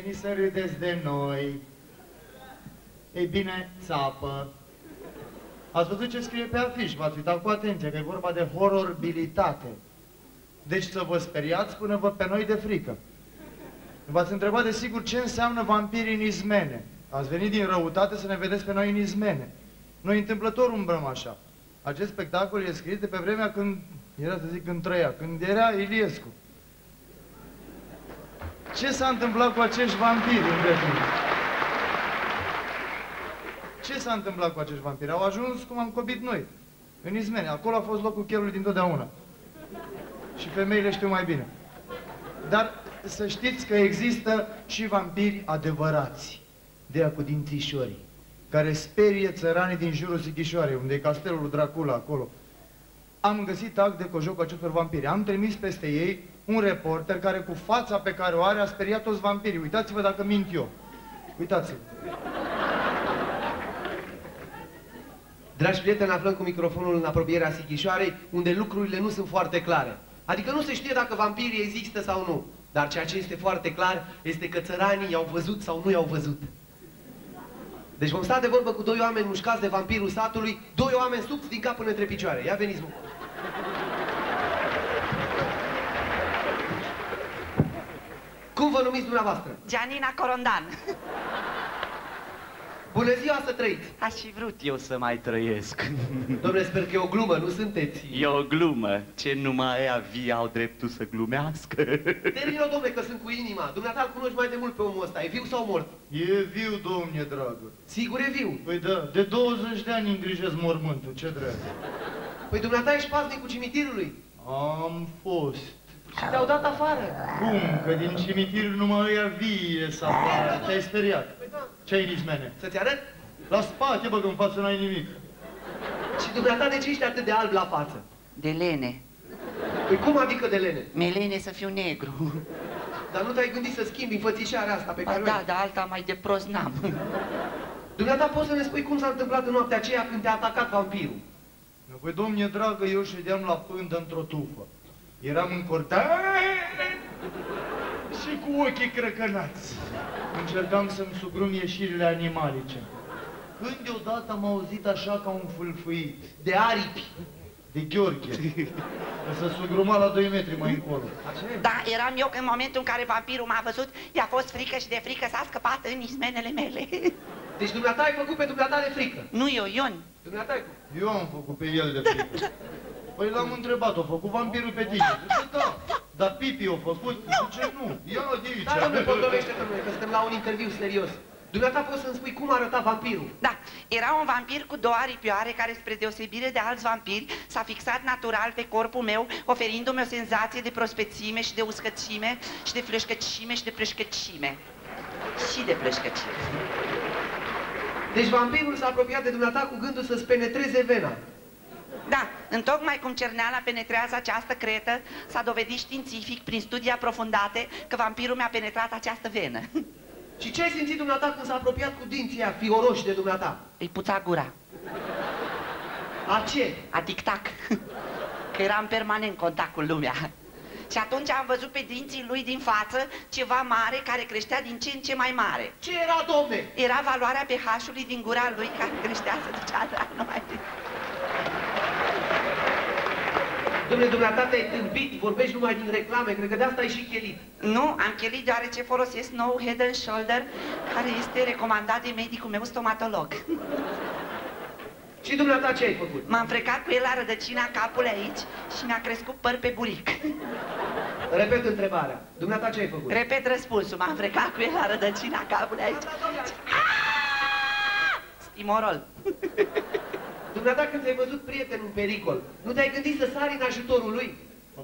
venit să râdeți de noi. Ei bine, țapă. Ați văzut ce scrie pe afiș, v-ați uitat cu atenție, că e vorba de hororbilitate. Deci să vă speriați până pe noi de frică. V-ați întrebat desigur ce înseamnă vampiri în izmene. Ați venit din răutate să ne vedeți pe noi în izmene. Noi întâmplător umbrăm așa. Acest spectacol e scris de pe vremea când, era să zic când trăia, când era Iliescu. Ce s-a întâmplat cu acești vampiri în timp? Ce s-a întâmplat cu acești vampiri? Au ajuns cum am cobit noi, în izmene. Acolo a fost locul chelului dintotdeauna. Și femeile știu mai bine. Dar să știți că există și vampiri adevărați, de aia cu dințișorii, care sperie țăranii din jurul Sighișoarei, unde e castelul lui Dracula, acolo. Am găsit act de cojocul acestor vampiri. Am trimis peste ei un reporter care, cu fața pe care o are, a speriat toți vampirii. Uitați-vă dacă mint eu. Uitați-vă. Dragi prieteni, aflăm cu microfonul în apropierea Sighișoarei, unde lucrurile nu sunt foarte clare. Adică nu se știe dacă vampirii există sau nu. Dar ceea ce este foarte clar este că țăranii i-au văzut sau nu i-au văzut. Deci vom sta de vorbă cu doi oameni mușcați de vampirul satului, doi oameni subți din cap până între picioare. Ia veniți, mă! Cum vă numiți dumneavoastră? Gianina Corondan. Bună ziua, să trăiți! Aș fi vrut eu să mai trăiesc. Dom'le, sper că e o glumă, nu sunteți... E o glumă. Ce numai ea vie au dreptul să glumească. Termin-o, dom'le, că sunt cu inima. Dumneata îl cunoști mai de mult pe omul ăsta. E viu sau mort? E viu, domne dragă. Sigur e viu? Păi da, de 20 de ani îngrijesc mormântul, ce drept. Păi dumneata ești paznicul cimitirului. Am fost. Și te-au dat afară. Cum? Că din cimitir numai ăia vie să apară. Te-ai speriat. Păi da. Ce-ai în izmene? Să-ți arăt? La spate, bă, că în față n-ai nimic. Și dumneata de ce ești atât de alb la față? De lene. Păi cum adică de lene? Melene să fiu negru. Dar nu te-ai gândit să schimbi înfățișarea asta pe care o ai? Da, dar alta mai de prost n-am. Dumneata, poți să ne spui cum s-a întâmplat în noaptea aceea când te-a atacat vampirul? Păi, domne dragă, eu ședeam la pândă într-o tufă. Eram încordat și cu ochii crăcănați. Încercam să-mi sugrum ieșirile animalice. Când deodată am auzit așa ca un fâlfâit. De aripi. De Gheorghe. Că se sugruma la 2 metri mai încolo. Da, eram eu că în momentul în care vampirul m-a văzut, i-a fost frică și de frică s-a scăpat în izmenele mele. Deci dumneata ai făcut pe dumneata de frică? Nu eu, Ion. Dumneata ai făcut. Eu am făcut pe el de frică. Păi l-am întrebat, a făcut vampirul pe tine? Zice, da. Dar Pipi a făcut? Zice, nu. Ia de aici. Da, domnule, potovește, domnule, că suntem la un interviu serios. Dumneata, poți să-mi spui cum arăta vampirul? Da, era un vampir cu 2 aripioare care, spre deosebire de alți vampiri, s-a fixat natural pe corpul meu, oferindu-mi o senzație de prospețime și de uscățime și de flășcăcime și de plășcăcime. Și de plășcăcime. Deci vampirul s-a apropiat de dumneata cu gândul să-ți penetreze vena. Da, întocmai cum cerneala penetrează această cretă, s-a dovedit științific, prin studii aprofundate, că vampirul mi-a penetrat această venă. Și ce ai simțit dumneata când s-a apropiat cu dinții aia fioroși de dumneata? Îi puța gura. A ce? A tic-tac. Că era în permanent contact cu lumea. Și atunci am văzut pe dinții lui din față ceva mare care creștea din ce în ce mai mare. Ce era, domne? Era valoarea pH-ului din gura lui care creștea, să ducea la numai. Dom'le, dumneata te-ai tâmpit, vorbești numai din reclame, cred că de asta ai și chelit. Nu, am chelit deoarece folosesc nou Head and Shoulder, care este recomandat de medicul meu stomatolog. Și dumneata ce ai făcut? M-am frecat cu el la rădăcina capului aici și mi-a crescut păr pe buric. Repet întrebarea. Dumneata ce ai făcut? Repet răspunsul, m-am frecat cu el la rădăcina capului aici. Stimorol. Dumneata, când ți-ai văzut prietenul în pericol, nu te-ai gândit să sari în ajutorul lui?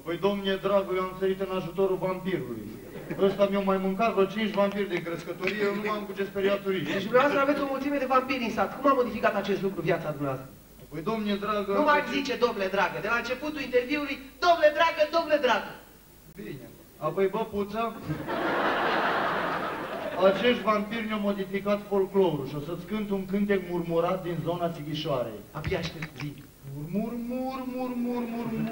Păi, domne dragă, eu am sărit în ajutorul vampirului. Ăsta mi-a mai mâncat vreo 5 vampiri de crescătorie, eu nu m-am cu ce speria turiști. Deci dumneavoastră aveți o mulțime de vampiri în sat. Cum a modificat acest lucru viața dumneavoastră? Păi, domne dragă... Nu mai zice, domnule dragă, de la începutul interviului, domnule dragă, domnule dragă. Bine. Apoi, bă, puța, acești vampiri ne-au modificat folclorul și o să-ți cânt un cântec murmurat din zona Sighișoarei. Abia aștept, zi. Mur.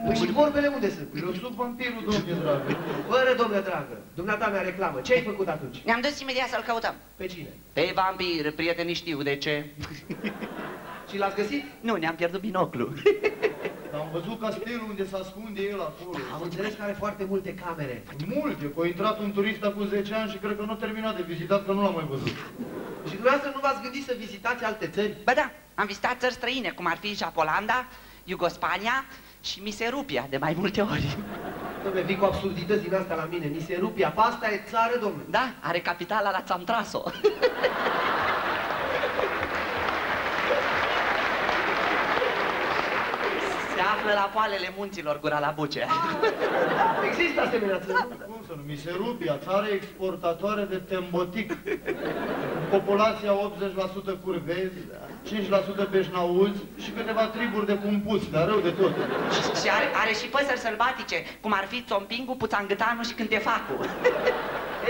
Păi și vorbele unde sunt? Eu sunt vampirul, domne dragă. Fără, domnule dragă, dumneata mea reclamă. Ce ai făcut atunci? Ne-am dus imediat să-l căutăm. Pe cine? Pe vampir, prietenii știu de ce. Și l-ați găsit? Nu, ne-am pierdut binoclu. Am văzut castelul unde se ascunde el acolo. Am înțeles că are foarte multe camere. Multe, că a intrat un turist acum 10 ani și cred că nu a terminat de vizitat, că nu l-am mai văzut. Și dumneavoastră nu v-ați gândit să vizitați alte țări? Bă, da, am vizitat țări străine, cum ar fi Japolanda, Iugospania și Miserupia, de mai multe ori. Dom'le, vii cu absurdități din asta la mine. Miserupia, pasta e țară, domnule. Da, are capitala la Țamtraso. Se află la poalele munților, Gura la Buce. Există asemenea țări? Cum să nu? Miserupia, țară exportatoare de tembotic. Populația 80% curvezi, 5% beșnauzi și câteva triburi de cumpuți, dar rău de tot. Și are și păsări sălbatice, cum ar fi țompingul, puțangâtanul și cântefacul.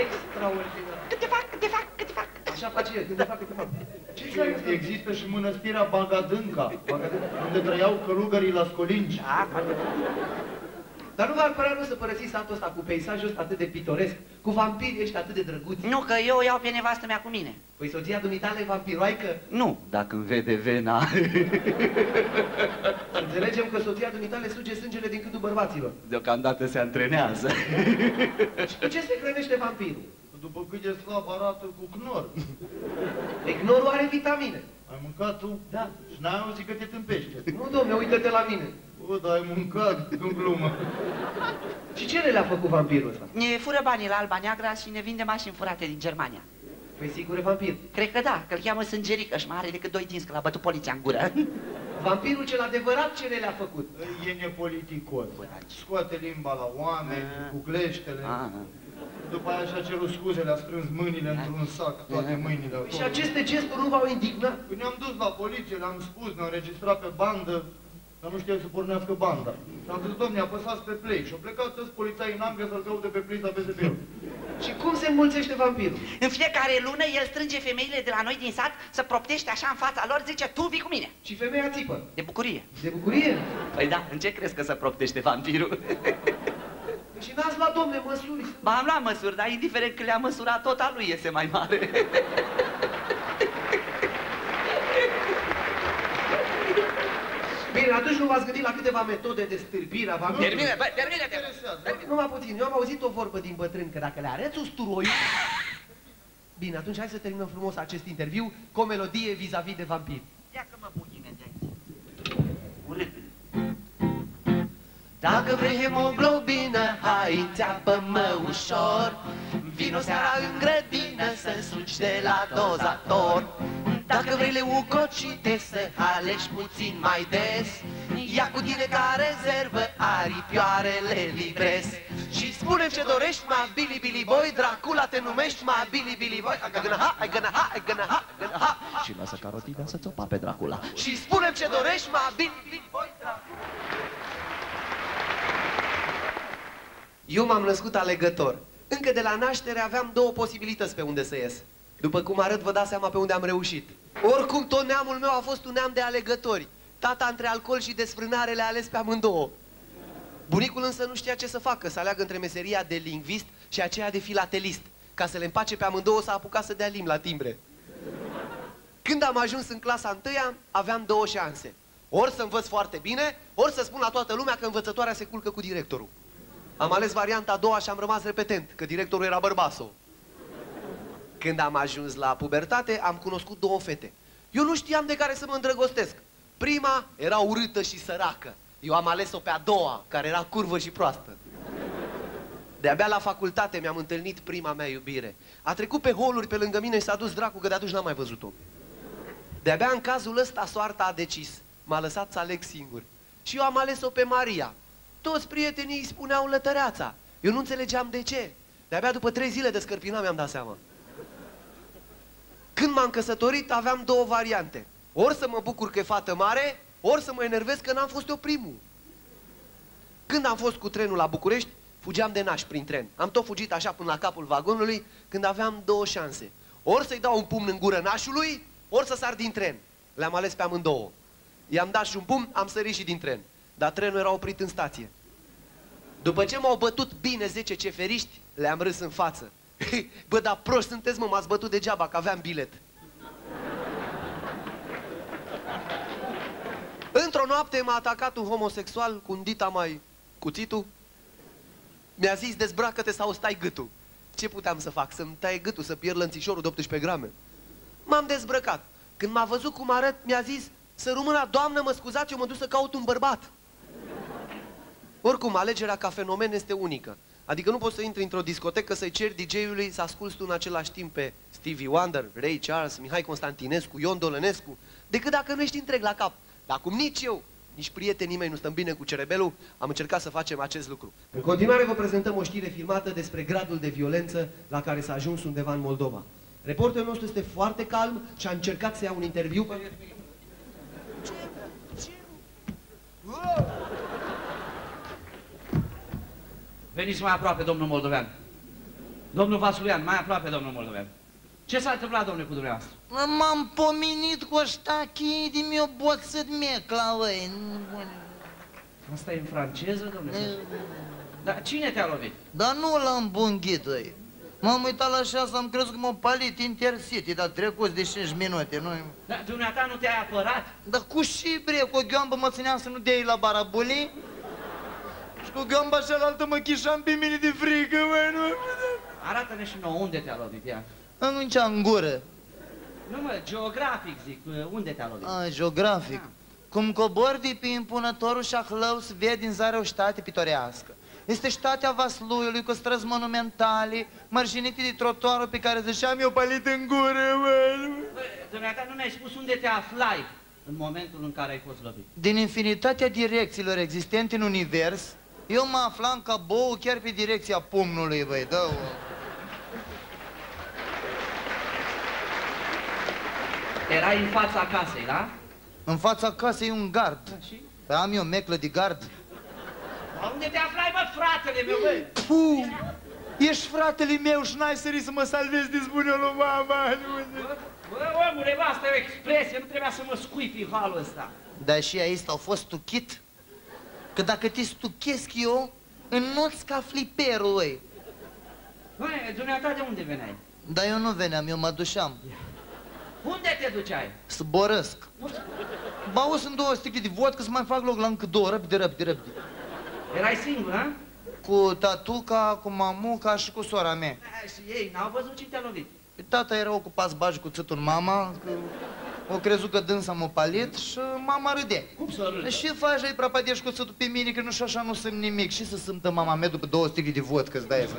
Extraordinar. Cântefak. Așa face el, când te fac, Ce Există și mănăstirea Bagadânca, unde trăiau călugării la scolinci. Da, Dar nu v-ar părea nu să părăsiți satul ăsta cu peisajul ăsta atât de pitoresc, cu vampirii ăștia atât de drăguți? nu, că eu iau pe nevastă mea cu mine. Păi soția dumitale e vampiroaică? Nu, dacă îmi vede vena. Înțelegem că soția dumitale suge sângele din câtul bărbaților. Deocamdată se antrenează. Și cu ce se hrănește vampirul? După cât de slab arată cu Knorr. Ignorul are vitamine. Ai mâncat tu? Da. Și n-ai auzit că te tâmpește. Nu, domne, uită-te la mine. O, dar ai mâncat, în glumă. Și ce le-a făcut vampirul ăsta? Ne fură banii la Alba Neagra și ne vinde mașini furate din Germania. Păi sigur e vampir. Cred că da, că îl cheamă Sângerică și mai are decât 2 dinți, că l-a bătut poliția în gură. Vampirul cel adevărat ce le-a făcut? E nepoliticos. Scoate limba la oameni, cu gleștele. După aia și-a cerut scuze, le-a strâns mâinile într-un sac, toate mâinile acolo. Și aceste gesturi nu v-au indignat? Când ne-am dus la poliție, le-am spus, ne-au înregistrat pe bandă, dar nu știam să pornească banda. Și am zis, domne, apăsați pe play. Și au plecat toți polițaii în Anglia să-l caute pe play să apese pe el. Și cum se înmulțește vampirul? În fiecare lună el strânge femeile de la noi din sat, să proptește așa în fața lor, zice, tu vii cu mine. Și femeia țipă. De bucurie. De bucurie? Păi da, în ce crezi că se proptește vampirul? Și n-ați luat, domne, măsuri? Ba, am luat măsuri, dar indiferent că le-am măsurat, tot a lui iese mai mare. Bine, atunci nu v-ați gândit la câteva metode de stârpire a vampirului? Termine. Numai puțin, eu am auzit o vorbă din bătrân, că dacă le arăți usturoiul... Bine, atunci hai să terminăm frumos acest interviu cu o melodie vis-a-vis de vampir. Ia că mă puține de aici. Urât. Dacă vrei hemoglobină, hai, țeapă-mă ușor. Vino seara în grădină să suci de la dozator. Dacă vrei leucocite să alegi puțin mai des, ia cu tine ca rezervă aripioarele Libres. Și spune ce dorești, ma Billy Billy Boy, Dracula te numești, ma Billy Billy Boy. I gonna ha. Și lasă carotina să-ți opa pe Dracula. Și spune ce dorești, ma Billy Billy Boy, Dracula. Eu m-am născut alegător. Încă de la naștere aveam două posibilități pe unde să ies. După cum arăt, vă dați seama pe unde am reușit. Oricum, tot neamul meu a fost un neam de alegători. Tata între alcool și desfrânare le-a ales pe amândouă. Bunicul însă nu știa ce să facă, să aleagă între meseria de lingvist și aceea de filatelist. Ca să le împace pe amândouă, s-a apucat să dea limbi la timbre. Când am ajuns în clasa 1-a, aveam două șanse. Ori să învăț foarte bine, ori să spun la toată lumea că învățătoarea se culcă cu directorul. Am ales varianta a doua și am rămas repetent, că directorul era bărbasul. Când am ajuns la pubertate, am cunoscut două fete. Eu nu știam de care să mă îndrăgostesc. Prima era urâtă și săracă. Eu am ales-o pe a doua, care era curvă și proastă. De-abia la facultate mi-am întâlnit prima mea iubire. A trecut pe holuri pe lângă mine și s-a dus dracu, că de atunci n-am mai văzut-o. De-abia în cazul ăsta soarta a decis. M-a lăsat să aleg singur. Și eu am ales-o pe Maria. Toți prietenii îi spuneau lătăreața. Eu nu înțelegeam de ce. De-abia după 3 zile de scărpina mi-am dat seama. Când m-am căsătorit, aveam două variante. Ori să mă bucur că e fată mare, ori să mă enervez că n-am fost eu primul. Când am fost cu trenul la București, fugeam de naș prin tren. Am tot fugit așa până la capul vagonului, când aveam două șanse. Ori să-i dau un pumn în gură nașului, ori să sar din tren. Le-am ales pe amândouă. I-am dat și un pumn, am sărit și din tren. Dar trenul era oprit în stație. După ce m-au bătut bine 10 ceferiști, le-am râs în față. Bă, dar proști sunteți, mă, m-ați bătut degeaba, că aveam bilet. Într-o noapte m-a atacat un homosexual cu un dita mai cuțitul. Mi-a zis, dezbracă-te sau stai gâtul. Ce puteam să fac? Să-mi taie gâtul, să pierd lănțișorul de 18 grame? M-am dezbrăcat. Când m-a văzut cum arăt, mi-a zis, să rămână, doamnă, mă scuzați, eu mă duc să caut un bărbat. Oricum, alegerea ca fenomen este unică. Adică nu poți să intri într-o discotecă să-i ceri DJ-ului să asculți tu în același timp pe Stevie Wonder, Ray Charles, Mihai Constantinescu, Ion Dolănescu, decât dacă nu ești întreg la cap. Dar cum nici eu, nici prietenii mei nu stăm bine cu cerebelul, am încercat să facem acest lucru. În continuare vă prezentăm o știre filmată despre gradul de violență la care s-a ajuns undeva în Moldova. Reporterul nostru este foarte calm și a încercat să ia un interviu pe... Veniți mai aproape, domnul moldovean. Domnul Vasulian, mai aproape, domnul moldovean. Ce s-a întâmplat, domnule, cu dumneavoastră? M-am pomenit cu ăștia chei de mi-o boțăt mecla, băi. Asta e în franceză, domnule? Dar cine te-a lovit? Dar nu l-am bunghit, băi. M-am uitat la șase, am crezut că m-a palit Intercity, dar trecut de 5 minute, nu? Dar dumneata nu te-ai apărat? Dar cu și bre, cu o gheoambă mă ținea să nu dea la barabuli. Și cu gheoamba cealaltă mă chișam pe mine de frică, băi, nu? Arată-ne și nouă unde te-a lovit, ia. În gură. Nu, mă, geografic, zic, unde te-a lovit? A, geografic. Cum cobor de pe impunătorul Șahlău se vede în zare o ștate pitorească. Este ștatea Vasluiului cu străzi monumentale, mărginite de trotuarul pe care ziceam eu palit în gură, bă. Dumneata, nu mi-ai spus unde te aflai în momentul în care ai fost lovit. Din infinitatea direcțiilor existente în univers, eu mă aflam ca bou chiar pe direcția pumnului, băi, dă-o. Erai în fața casei, da? În fața casei e un gard. Da, și? Păi am eu meclă de gard. Dar unde te aflai, mă, fratele meu, băi? Puh! Ești fratele meu și n-ai sărit să mă salvezi de zbunea lui mama. Bă, omule, bă, asta e o expresie, nu trebuia să mă scui pe halul ăsta. Dar și aici au fost stuchit. Că dacă te stuchesc eu, înnoți ca fliperul, băi. Băi, dumneata, de unde veneai? Dar eu nu veneam, eu mă dușeam. Unde te duceai? Să borăsc. Bau sunt 2 sticle de vodcă să mai fac loc la încă 2, răbide. Erai singur, ha? Cu tatuca, cu mamuca și cu sora mea. Și ei n-au văzut cine te-a lovit. Tata era ocupat să bagi cu țâtul în mama, că o crezut că dânsa m-a palit și mama râde. Cum să râde? Și faci ai prapadești cu țâtul pe mine, că nu și așa nu simt nimic. Și să simtă mama mea după 2 sticle de vodcă, îți dai să...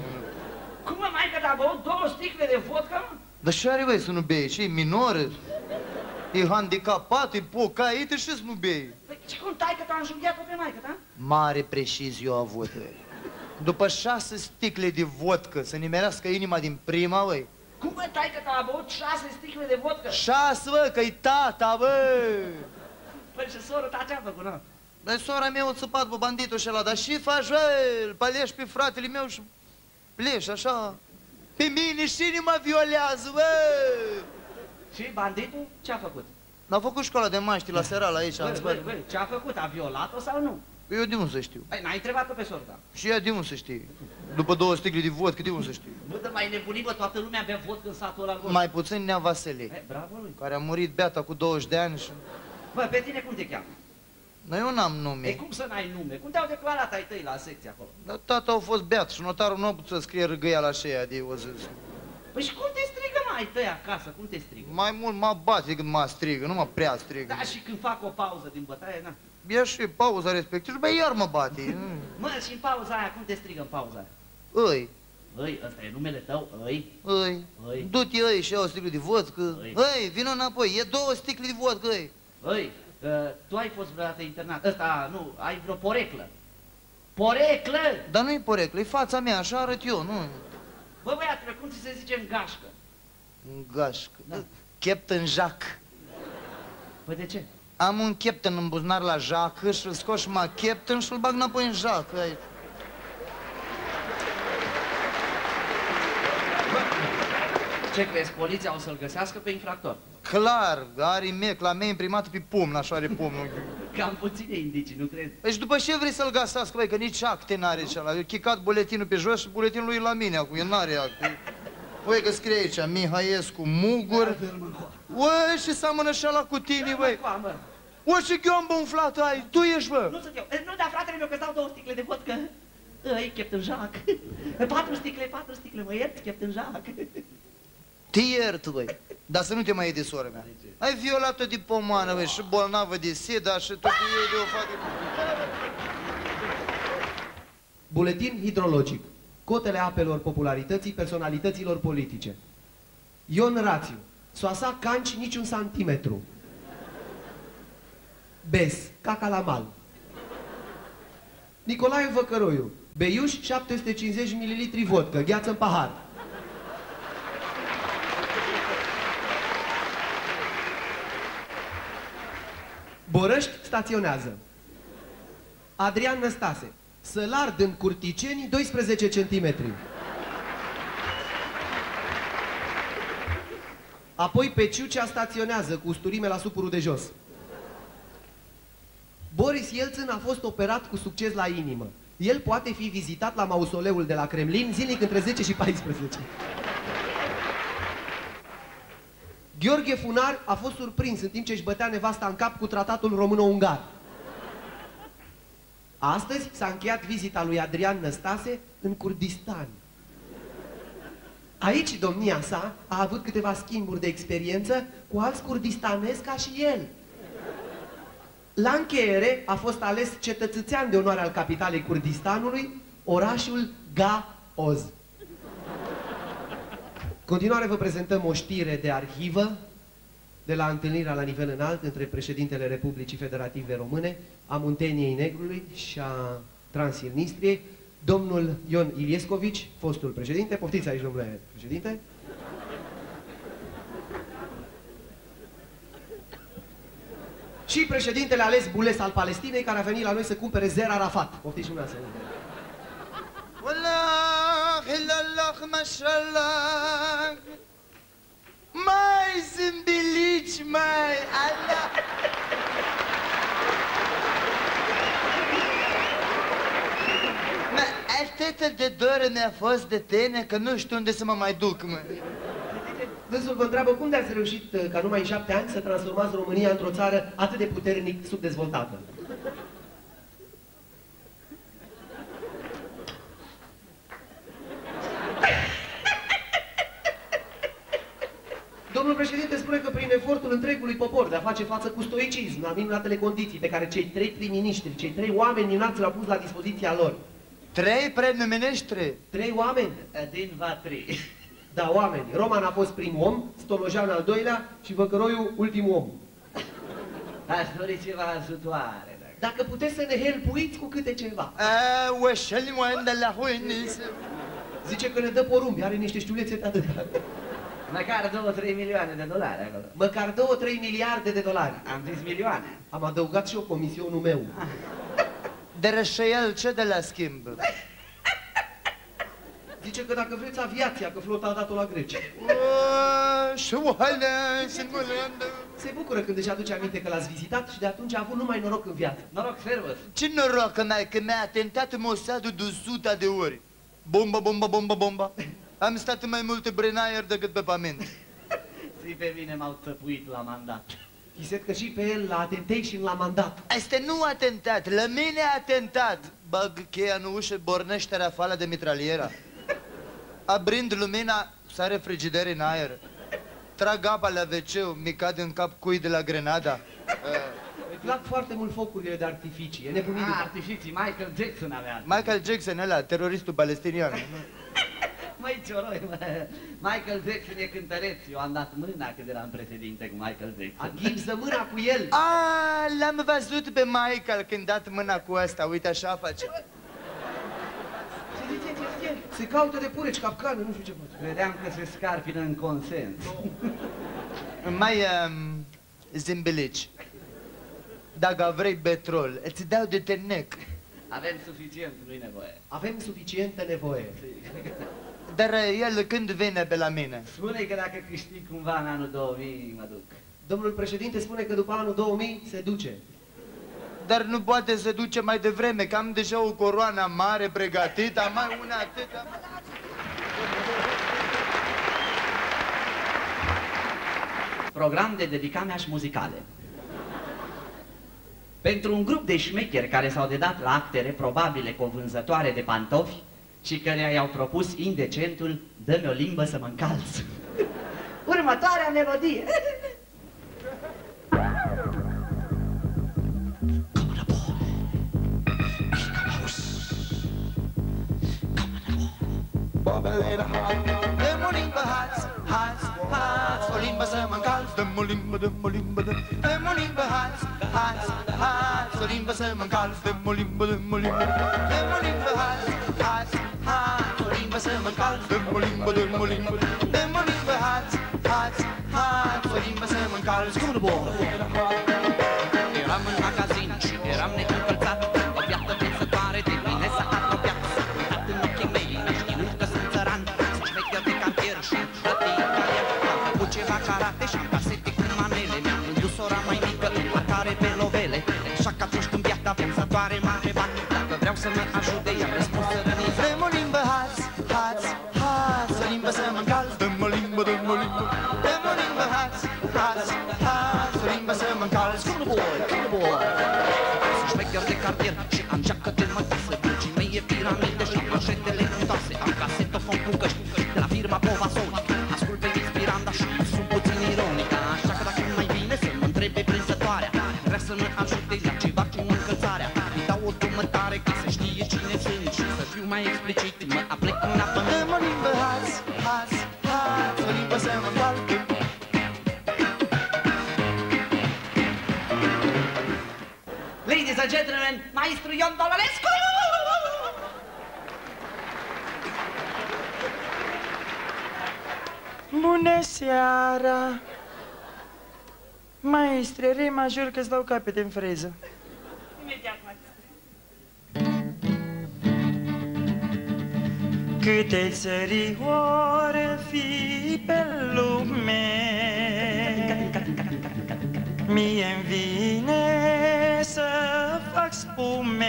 Cum, mă, maică, te-a băut 2 sticle de vodcă, mă? Dar ce are, băi, să nu bei? Ce e minor? E handicapat, e pocait și să nu bei? Păi, ce cum tai că t-a înjunghiat-o pe maică, ta? Mare preșiz eu avut, băi. După 6 sticle de vodcă să nimerească inima din prima, băi. Cum, bă, tai că t-a băut 6 sticle de vodcă? 6, bă, că-i tata, bă! Păi, și soră ta ce-a făcut, nu? Băi, sora mea o țăpat, bă, banditul ăla, dar și faci, bă, îl palești pe fratele meu și pleci așa. Pe mine și inima violează, bă! Și banditul ce-a făcut? N-a făcut școala de maști la Seral aici, în spate. Bă, ce-a făcut? A violat-o sau nu? Eu de unde să știu? Păi, n-ai întrebat-o pe soră ta. Și ea de unde să știe? După 2 sticle de vodcă, de unde să știu? Bă, dar mai nebunit, bă, toată lumea bea vodcă în satul ăla vostru. Mai puțin Nea Vasile, Bravo lui. care a murit beata cu 20 de ani și... Bă, pe tine cum te cheamă? Dar eu n-am nume. Ei, cum să n-ai nume? Cum te-au declarat ai tăi la secție acolo? Dar tata a fost beat și notarul nu a putut să scrie râgâia la șeia de o zi. Păi și cum te strigă, mă, ai tăi acasă? Cum te strigă? Mai mult mă bate decât mă strigă, nu mă prea strigă. Da, și când fac o pauză din bătaie, na. Ia și pauza respectivă, băi, iar mă bate. Mă, și în pauza aia, cum te strigă în pauza aia? Îi, Îi, ăsta e numele tău, îi? îi, du-te îi și ia o sticlă de vodcă. Îi, vină înapoi, e 2 sticle de vodcă, îi. Îi, tu ai fost vreodată internat, ăsta, nu, ai vreo poreclă. Poreclă! Dar nu-i poreclă, e fața mea, așa arăt eu, nu? Bă, băiatule, cum ți se zice în gașcă? În gașcă. Da. Captain Jacques. Păi de ce? Am un captain în buzunar la jacă și îl scot și mă captain și îl bag înapoi în jacă. Aici. Ce crezi, poliția o să-l găsească pe infractor? Clar, are mec, la mea imprimat pe pumn, așa are pumnul. Cam puține indicii, nu crezi? Păi și după ce vrei să-l găsească, băi, că nici acte n-are cealaltă. Eu chicat buletinul pe jos și buletinul lui e la mine acum, el n-are acte. Băi, că scrie aici, Mihaiescu, Mugur. Ui, și seamănă și ăla cu tine, băi. Ui, ce gheombă umflată ai, tu ești, bă. Nu sunt eu. Nu, dar fratele meu, că stau 2 sticle de vodcă. Îi, Captain Jacques. 4 sticle, mă ierți, Captain Jacques. Te iert, băi. Dar să nu te mai iei de sora mea. Ai violat-o de pomană, băi, și bolnavă de sida și tot ei de o facă... Buletin hidrologic. Cotele apelor popularității personalităților politice. Ion Rațiu. Soasa Canci niciun santimetru. Bes. Caca la mal. Nicolae Văcăroiu. Beiuș 750 ml vodcă. Gheață în pahar. Borăști staționează. Adrian Năstase. Să-l ard în Curticenii 12 centimetri. Apoi pe Ciucea staționează cu usturime la supurul de jos. Boris Yeltsin a fost operat cu succes la inimă. El poate fi vizitat la mausoleul de la Kremlin zilnic între 10 și 14. Gheorghe Funar a fost surprins în timp ce își bătea nevasta în cap cu tratatul româno-ungar. Astăzi s-a încheiat vizita lui Adrian Năstase în Kurdistan. Aici domnia sa a avut câteva schimburi de experiență cu alți kurdistanezi ca și el. La încheiere a fost ales cetățean de onoare al capitalei Kurdistanului, orașul Ga-Oz. Continuare vă prezentăm o știre de arhivă de la întâlnirea la nivel înalt între președintele Republicii Federative Române, a Munteniei Negrului și a Transilnistriei, domnul Ion Iliescovici, fostul președinte. Poftiți aici, domnule președinte. Și președintele ales Bules al Palestinei, care a venit la noi să cumpere Zer Arafat. Poftiți și dumneavoastră. Wallah, ilallah, mashallah. Mai zâmbilici, mai, Allah. Atât de dor mi-a fost de tine că nu știu unde să mă mai duc, mă. Dânsul vă întreabă cum de-ați reușit ca numai în 7 ani să transformați România într-o țară atât de puternic subdezvoltată? Domnul președinte spune că prin efortul întregului popor de a face față cu stoicism la minunatele condiții pe care cei 3 prim-miniștri, cei 3 oameni minunați le-au pus la dispoziția lor. 3 prim-miniștri? 3 oameni? Din vatri. Da, oameni. Roman a fost primul om, Stolojan al doilea și Văcăroiu ultimul om. Aș dori ceva ajutoare. Dacă puteți să ne helpuiți cu câte ceva. Zice că ne dă porumbi, are niște știulețe de atâta. Măcar 2-3 milioane de dolari acolo. Măcar 2-3 miliarde de dolari. Am zis milioane. Am adăugat și eu comisionul meu. De rășăiel, ce de la schimb? Zice că dacă vreți aviația, că flota a dat-o la greci. Se bucură când își aduce aminte că l-ați vizitat și de atunci a avut numai noroc în viață. Noroc fervos. Ce noroc că mi-a atentat Mossadul de 100 de ori. Bomba, bomba, bomba, bomba. Am stat în mai multe brenaieri decât pe pământ. Și pe mine m-au țăpuit la mandat. Chised că și pe el la attentation l-a mandat. Asta nu atentat, la mine a atentat. Bag cheia în ușă, bornește rafala de mitraliera. Aprind lumina, sare frigider în aer. Trag apa la WC, mi cade în cap cui de la Grenada. Îi plac foarte mult focurile de artificii, e nebunit. Artificii, Michael Jackson avea. Michael Jackson ăla, teroristul palestinian. Măi, cioroi, mă. Michael Jackson e cântăreț. Eu am dat mâna când eram președinte cu Michael Jackson. A ghipsă mâna cu el. L-am văzut pe Michael când dat mâna cu asta, uite așa face. Ce? Se caută de pureci, capcană, nu știu ce face. Credeam că se scarpină în consens. Mai zâmbilici. Dacă vrei petrol, îți dau de ternec. Avem suficient, nu-i nevoie. Avem suficientă nevoie. Dar el când vine pe la mine? Spune că dacă câștig cumva în anul 2000, mă duc. Domnul președinte spune că după anul 2000 se duce. Dar nu poate să duce mai devreme, că am deja o coroană mare pregătită, am mai una atâta. Program de dedicame-aș muzicale. Pentru un grup de șmecheri care s-au dedat la acte reprobabile cu o vânzătoare de pantofi și care i-au propus indecentul "Dă-mi o limbă să mă încalț". Următoarea melodie. Dă-mi o limbă, haț, haț, haț, o limbă să mă încalț. Dă-mi o limbă, dă-mi o limbă, dă-mi o limbă, haț, haț, haț, o limbă să mă încalț. Dă-mi o limbă, dă-mi o limbă, dă-mi o limbă, haț, haț, haț, o limbă să mă încalț. Dă-mi o limbă, dă-mi o limbă, dă-mi o limbă, haț, haț, haț, o limbă să mă încalț. Cum nu pot? Eram în magazin și eram neîncălțat. O biată vânzătoare de mine s-a apropiat. S-a uitat în ochii mei, neștiind că sunt țăran. Sunt șmecher de cartier și frate italian. Am făcut ceva karate și am casete cu manele. Mi-am vândut sora mai mică la care pe lovele. Așa că atunci când biata vânzătoare m-a întrebat dacă vreau să mă ajute, i-am răspuns sărănița. Dă-mi o limbă, haț, haț, haț, o limbă să mă încalț. Dă-mi o limbă, dă-mi o limbă, dă-mi o limbă, haț, haț, haț, o limbă să mă încalț. Cum nu pot? Cum nu pot? Sunt șmecher de cartier și am geacă de mătasă. Dulcii mei e piramide și am manșetele întoarse. Am casetofon cu căști de la firma Povasoni. Ascult pe Miss Miranda și sunt puțin ironică. Așa că dacă nu mai bine să mă întrebe prinzătoarea, vrea să mă ajute la ceva cu încălțarea. Îi dau o dumătare ca să știe cine sunt și să fiu mai explicit, mă aplec în apă. Dă-mi o limbă, haț, haț, haț, o limbă să mă încalț. Ladies and gentlemen, maestru Ion Dololescu! Bună seara! Maestre, re major că-ți dau capete în freză. Imediat, maestre. Câte țări ori fi pe lume, mie-mi vine să fac spume,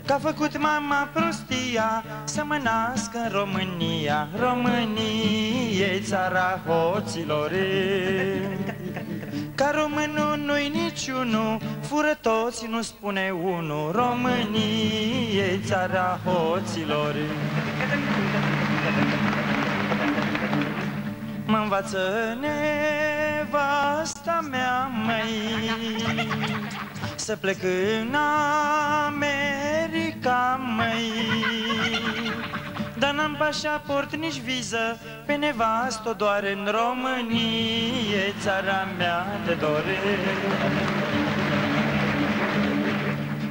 că a făcut mama prostia să mă nasc în România. România-i țara hoților, ca românul nu-i niciunul, fură toți, nu spune unul. România-i țara hoților. Mă învață nevasta mea, măi, să plec în America, măi, dar n-am pașaport nici viză, pe nevastă doar în România, țara mea de dore.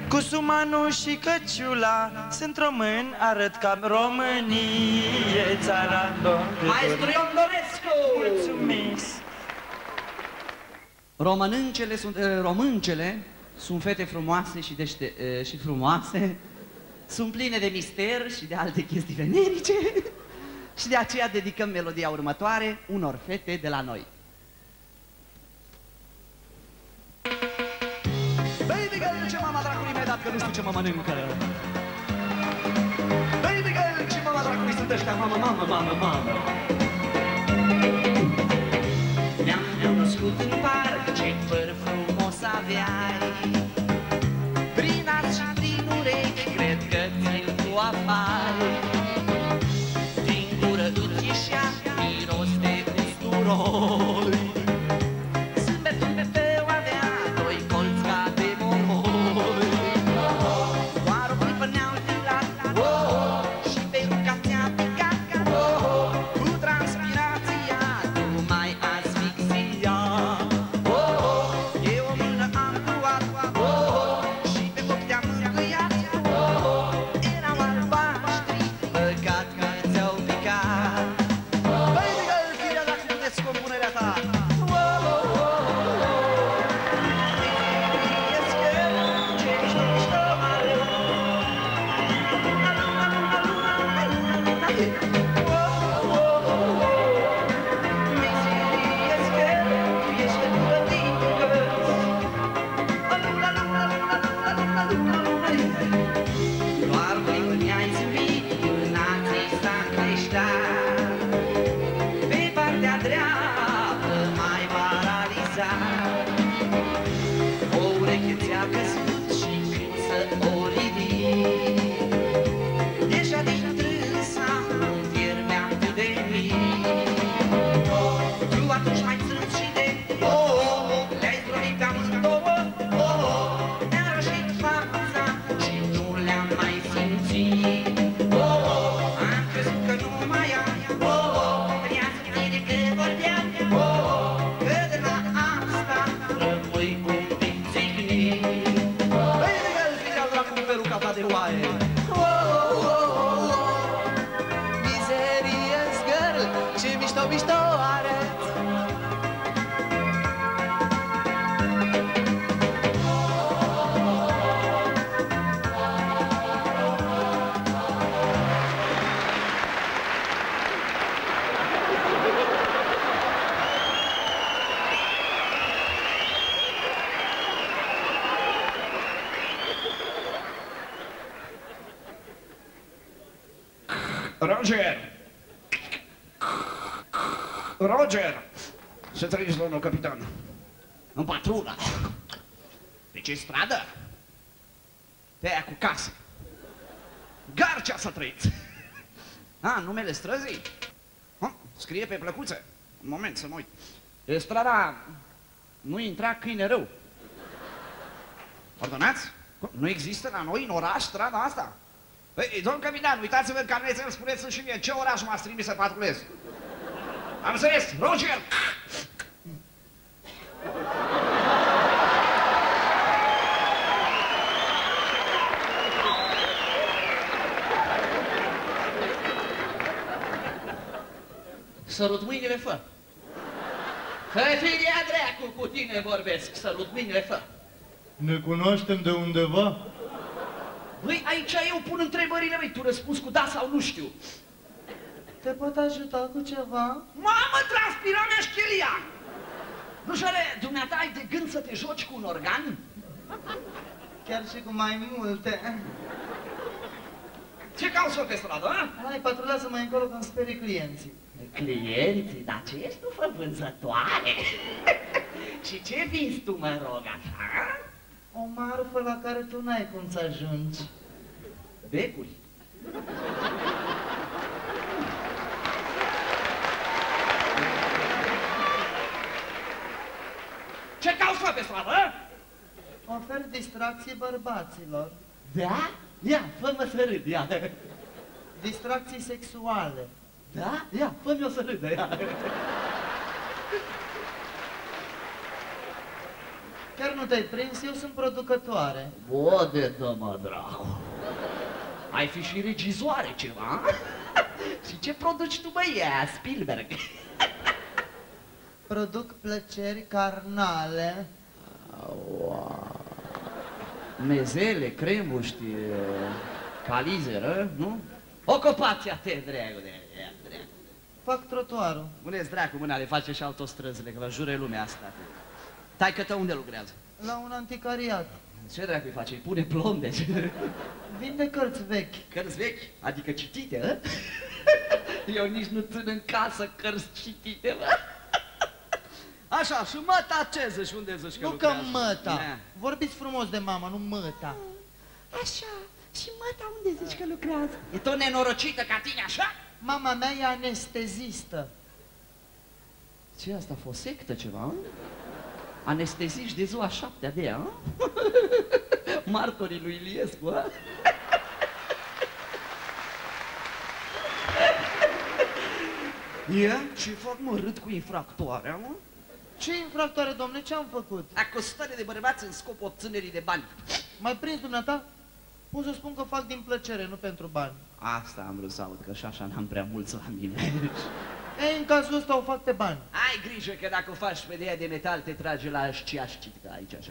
Cu sumanul și căciula sunt român, arăt ca România, țara de dore. Maestru Ion Dolescu! Mulțumesc! Româncele sunt fete frumoase și frumoase, sunt pline de mister și de alte chestii venerice și de aceea dedicăm melodia următoare unor fete de la noi. Baby girl, ce mama dracului mi-a dat că nu știu ce mă mănâncă. Baby girl, ce mama dracului sunt ăștia, mamă, mamă, mamă, mamă. Ne-am cunoscut în parc, ce păr frumos aveai. Prin nas și prin urechi, cred că ți-l tu afari. Din gură îți ieșea miros de usturoi. Zâmbetul pe tău avea doi colți ca de moroi. Doar o clipă ne-au întâlnit și peruca ți-a picat. Cu transpirația tu Roger! Roger! Să trăiți, domnul capitan. În patrulă. De ce stradă? Pe aia cu casă. Garcea să trăiți. Numele străzii? Scrie pe plăcuță. Un moment să mă uit. E strada... Nu intra câine rău. Ordonați? Nu există la noi în oraș strada asta? Păi, domn capitan, uitați-vă în carnețe, spuneți-mi și mie ce oraș m-ați trimis să patrulez. Am înțeles, Roger! Sărut mâinile, fă! Hei, filia dracu, cu tine vorbesc, sărut mâinile, fă! Ne cunoaștem de undeva? Băi, aici eu pun întrebările, băi, tu răspunzi cu da sau nu știu. Te pot ajuta cu ceva? Mamă, transpira mea șchelia! Nu știu, dumneata, ai de gând să te joci cu un organ? Chiar și cu mai multe. Ce cauți pe stradă, a? Hai, patrulează mai încolo că îmi sperii clienții. Clienții? Dar ce ești tu, fă vânzătoare? Și ce vinzi tu, mă rog, așa? O marfă la care tu n-ai cum să ajungi. Becuri. Ce cauți, fă pe stradă, a? Ofer distracție bărbaților. Da? Ia, fă-mă să râd, ia. Distracții sexuale. Da? Ia, fă-mi-o să râdă, ia. Chiar nu te-ai prins? Eu sunt producătoare. Bode, dă-mă, dracu. Ai fi și regizoare ceva? Și ce produci tu, băi, aia, Spielberg? Produc plăceri carnale. Mezele, cremuști, calizeră, nu? Ocupația-te, dragule. Fac trotuarul. Puneți dracu mâna, le face și autostrăzile, că vă jure lumea asta. Taică tău unde lucrează? La un anticariat. Ce dracu îi face? Îi pune plombe. Vinde cărți vechi. Cărți vechi? Adică citite, a? Eu nici nu țin în casă cărți citite, bă. Așa, și măta ce zici? Unde zici că Nu lucrează? că măta. Da. Vorbiți frumos de mama, nu măta. Așa, și măta unde zici că lucrează? E tot nenorocită ca tine, așa? Mama mea e anestezistă. Ce asta a fost sectă ceva? Anesteziști de ziua 7-a de ea? Martorii lui Iliescu, a? Ia? Ce fac, mă, râd cu infractoarea, mă? Ce infractoare, domne, ce am făcut? Acostare de bărbați în scopul obținerii de bani. Mai prins dumneata? Pot să spun că fac din plăcere, nu pentru bani. Asta am vrut să aud, că și așa n-am prea mulți la mine. Ei, în cazul ăsta o fac pe bani. Ai grijă că dacă o faci pe de ea de metal, te trage la șciașcit, ca aici așa.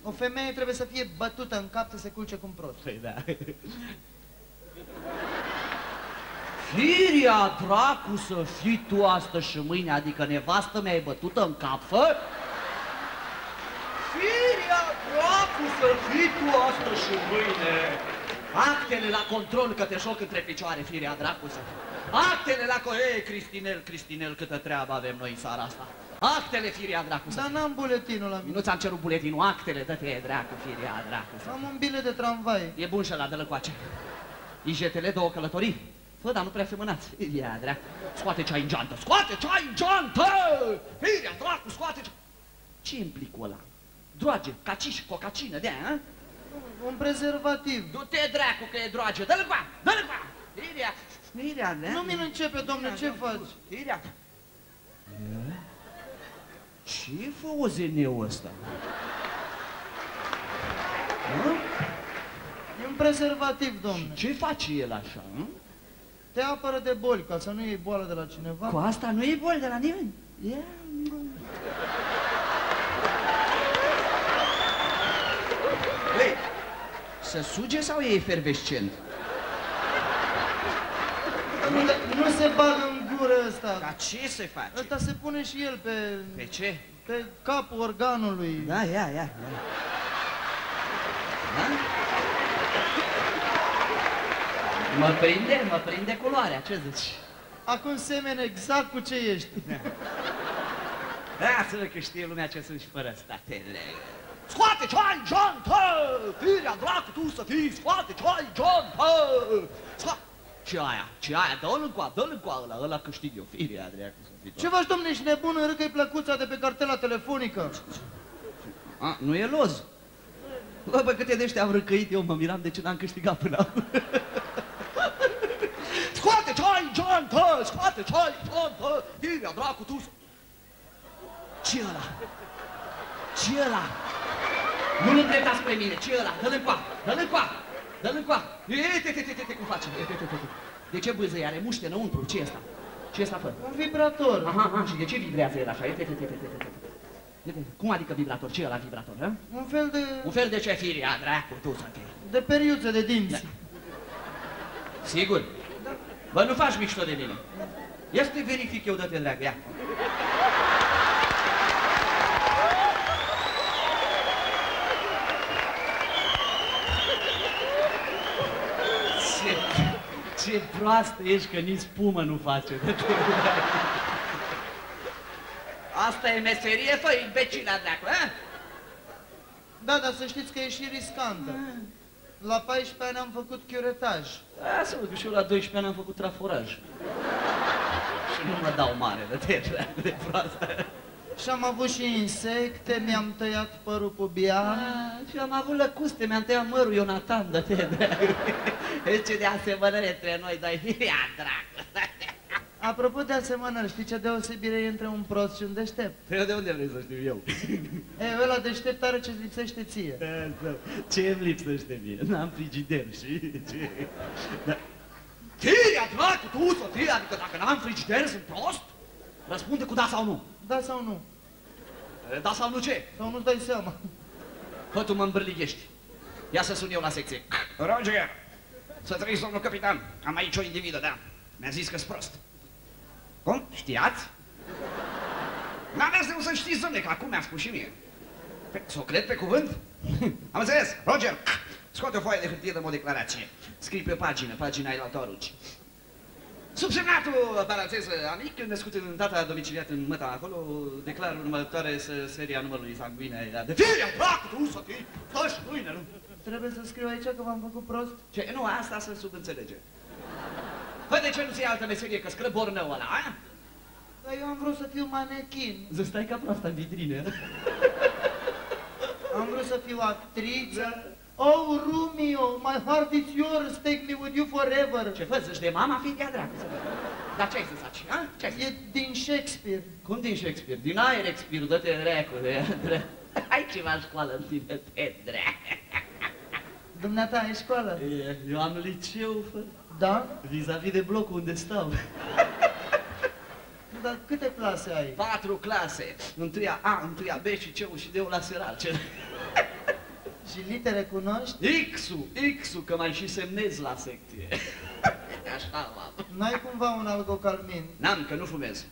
O femeie trebuie să fie bătută în cap să se culce cum prost. Păi da. Firia dracu să fii tu astăzi și mâine, adică nevastă mea e bătută în cap, fă? Firia dracu să fii tu astăzi și mâine. Actele la control că te joc între picioare, firia dracu să fii. Actele la Ei, Cristinel, câtă treabă avem noi în seara asta. Actele, firia dracu să Dar fii. n-am buletinul la mine. Nu ți-am cerut buletinul, actele, dă-te dracu, firia dracu să fii. Am un bilet de tramvai. E bun și ăla, dă-l coace. IJTL, 2 călătorii. Fă, dar nu prea semănați. Ia, dracu. Scoate ceai în geantă. Scoate ceai în geantă! Firia, dracu, scoate ceai. Ce implicul ăla? Droage, caciș, cocacină, de-aia, a? Un prezervativ. Du-te, dracu, că e droage. Dă-l coa, dă-l coa. Firia, da? Nu mi-l începe, domne, ce faci? Firia. Ce fă ozeneul ăsta? E un prezervativ, domne. Ce face el așa, nu? Te apără de boli, ca să nu iei boală de la cineva. Cu asta nu e bol de la nimeni. Ia, Ei, să suge sau e efervescent? Nu se bagă în gură ăsta. Dar ce se face? Ăsta se pune și el pe... Pe ce? Pe capul organului. Da, ia. Da? Mă prinde culoarea, ce zici? Acum semeni exact cu ce ești. Lasă-mă că știe lumea ce sunt și fără statele. Scoate ce-ai, John, tă! Firea dracu tu să fii, scoate ce-ai, John, tă! Scoate! Ce aia, dă-l încoa, ăla câștig eu, firea dracu să fii. Ce faci, domne, ești nebun, în râcă-i plăcuța de pe cartela telefonică. A, nu e loz. Bă, câte de ăștia am răcăit, eu mă miram de ce n-am câștigat până acum. Scoate ce-ai, John, tă! Scoate ce-ai, John, tă! Firea dracu tu să... Ce ăla? Ce ăla? Nu-l îndrepta spre mine, ce ăla? Dă-l încoa, dă-l încoa, dă-l încoa. Uite, cum face? De ce bâză are muște înăuntru? Ce e asta? Ce e asta, fă? Un vibrator. Aha, și de ce vibrează el așa? Cum adică vibrator? Ce e ăla vibrator, hă? Un fel de... Un fel de ce firia, dracu, tu să fii. de periuțe de dinți. Sigur? Bă, nu faci mișto de mine. Ia să te verific eu, dă-te, dragă, ia. Ce proastă ești că nici spumă nu face. Asta e meserie, fă, imbecila, dracu, a? Da, dar să știți că e și riscantă. La 14 ani am făcut chiuretaj. Lasă-mă, că și eu la 12 ani am făcut traforaj. Și nu mă dau mare de te, dracu, de proastă. Și am avut și insecte, mi-am tăiat părul pubian. Și am avut lăcuste, mi-am tăiat mărul, Ionatan, dă-te, dracu. Ce de asemănare între noi doi, ia, dracu. Apropo de asemănări, știi ce deosebire e între un prost și un deștept? Păi de unde vrei să știu eu? E, ăla deștept are ce-ți lipsește ție. Ce îmi lipsește mie? N-am frigider și ce? Firia, dracu, tu să fii, adică dacă n-am frigider, sunt prost? Răspunde cu da sau nu. Da sau nu? Da sau nu ce? Sau nu-ți dai seama? Bă, tu mă îmbârlighești. Ia să sun eu la secție. Roger, să trăiți, domnul capitan. Am aici o individă, da. Mi-a zis că-s prost. Cum? Știați? N-aveați de să știți, domne, că acum mi-a spus și mie. S-o cred pe cuvânt? Am înțeles. Roger, scoate o foaie de hârtie, dăm o declarație. Scrii pe pagină, pagina ai la toruci. Subsemnatul, paranteză, amic, născut în data domiciliat în Măta, acolo, declar următoare seria numărului sanguine de firia, dracu, tu să fii, stă și mâine, nu? Trebuie să scriu aici că v-am făcut prost? Ce? Nu, asta se subînțelege. Păi de ce nu ți iei altă meserie, că scrăbornău ăla, a? Dar eu am vrut să fiu manechin. Să stai ca proasta în vitrină. Am vrut să fiu actriță. Oh, Romeo, my heart is yours, take me with you forever. Ce fă, zici de mama, firia dracu. Dar ce ai să faci, a? Ce ai să faci? E din Shakespeare. Cum din Shakespeare? Din aer expir, dă-te dracu, de ai ceva școală în tine, te dracu. Dumneata, ai școală? Eu am liceu, fă. Da? Vis-a-vis de blocul unde stau. Dar câte clase ai? 4 clase. Întâia A, întâia B și C-ul și D-ul la seral. Și litere cunoști? X-ul, că mai și semnez la secție. Așa, mamă. N-ai cumva un algocalmin? N-am, că nu fumez.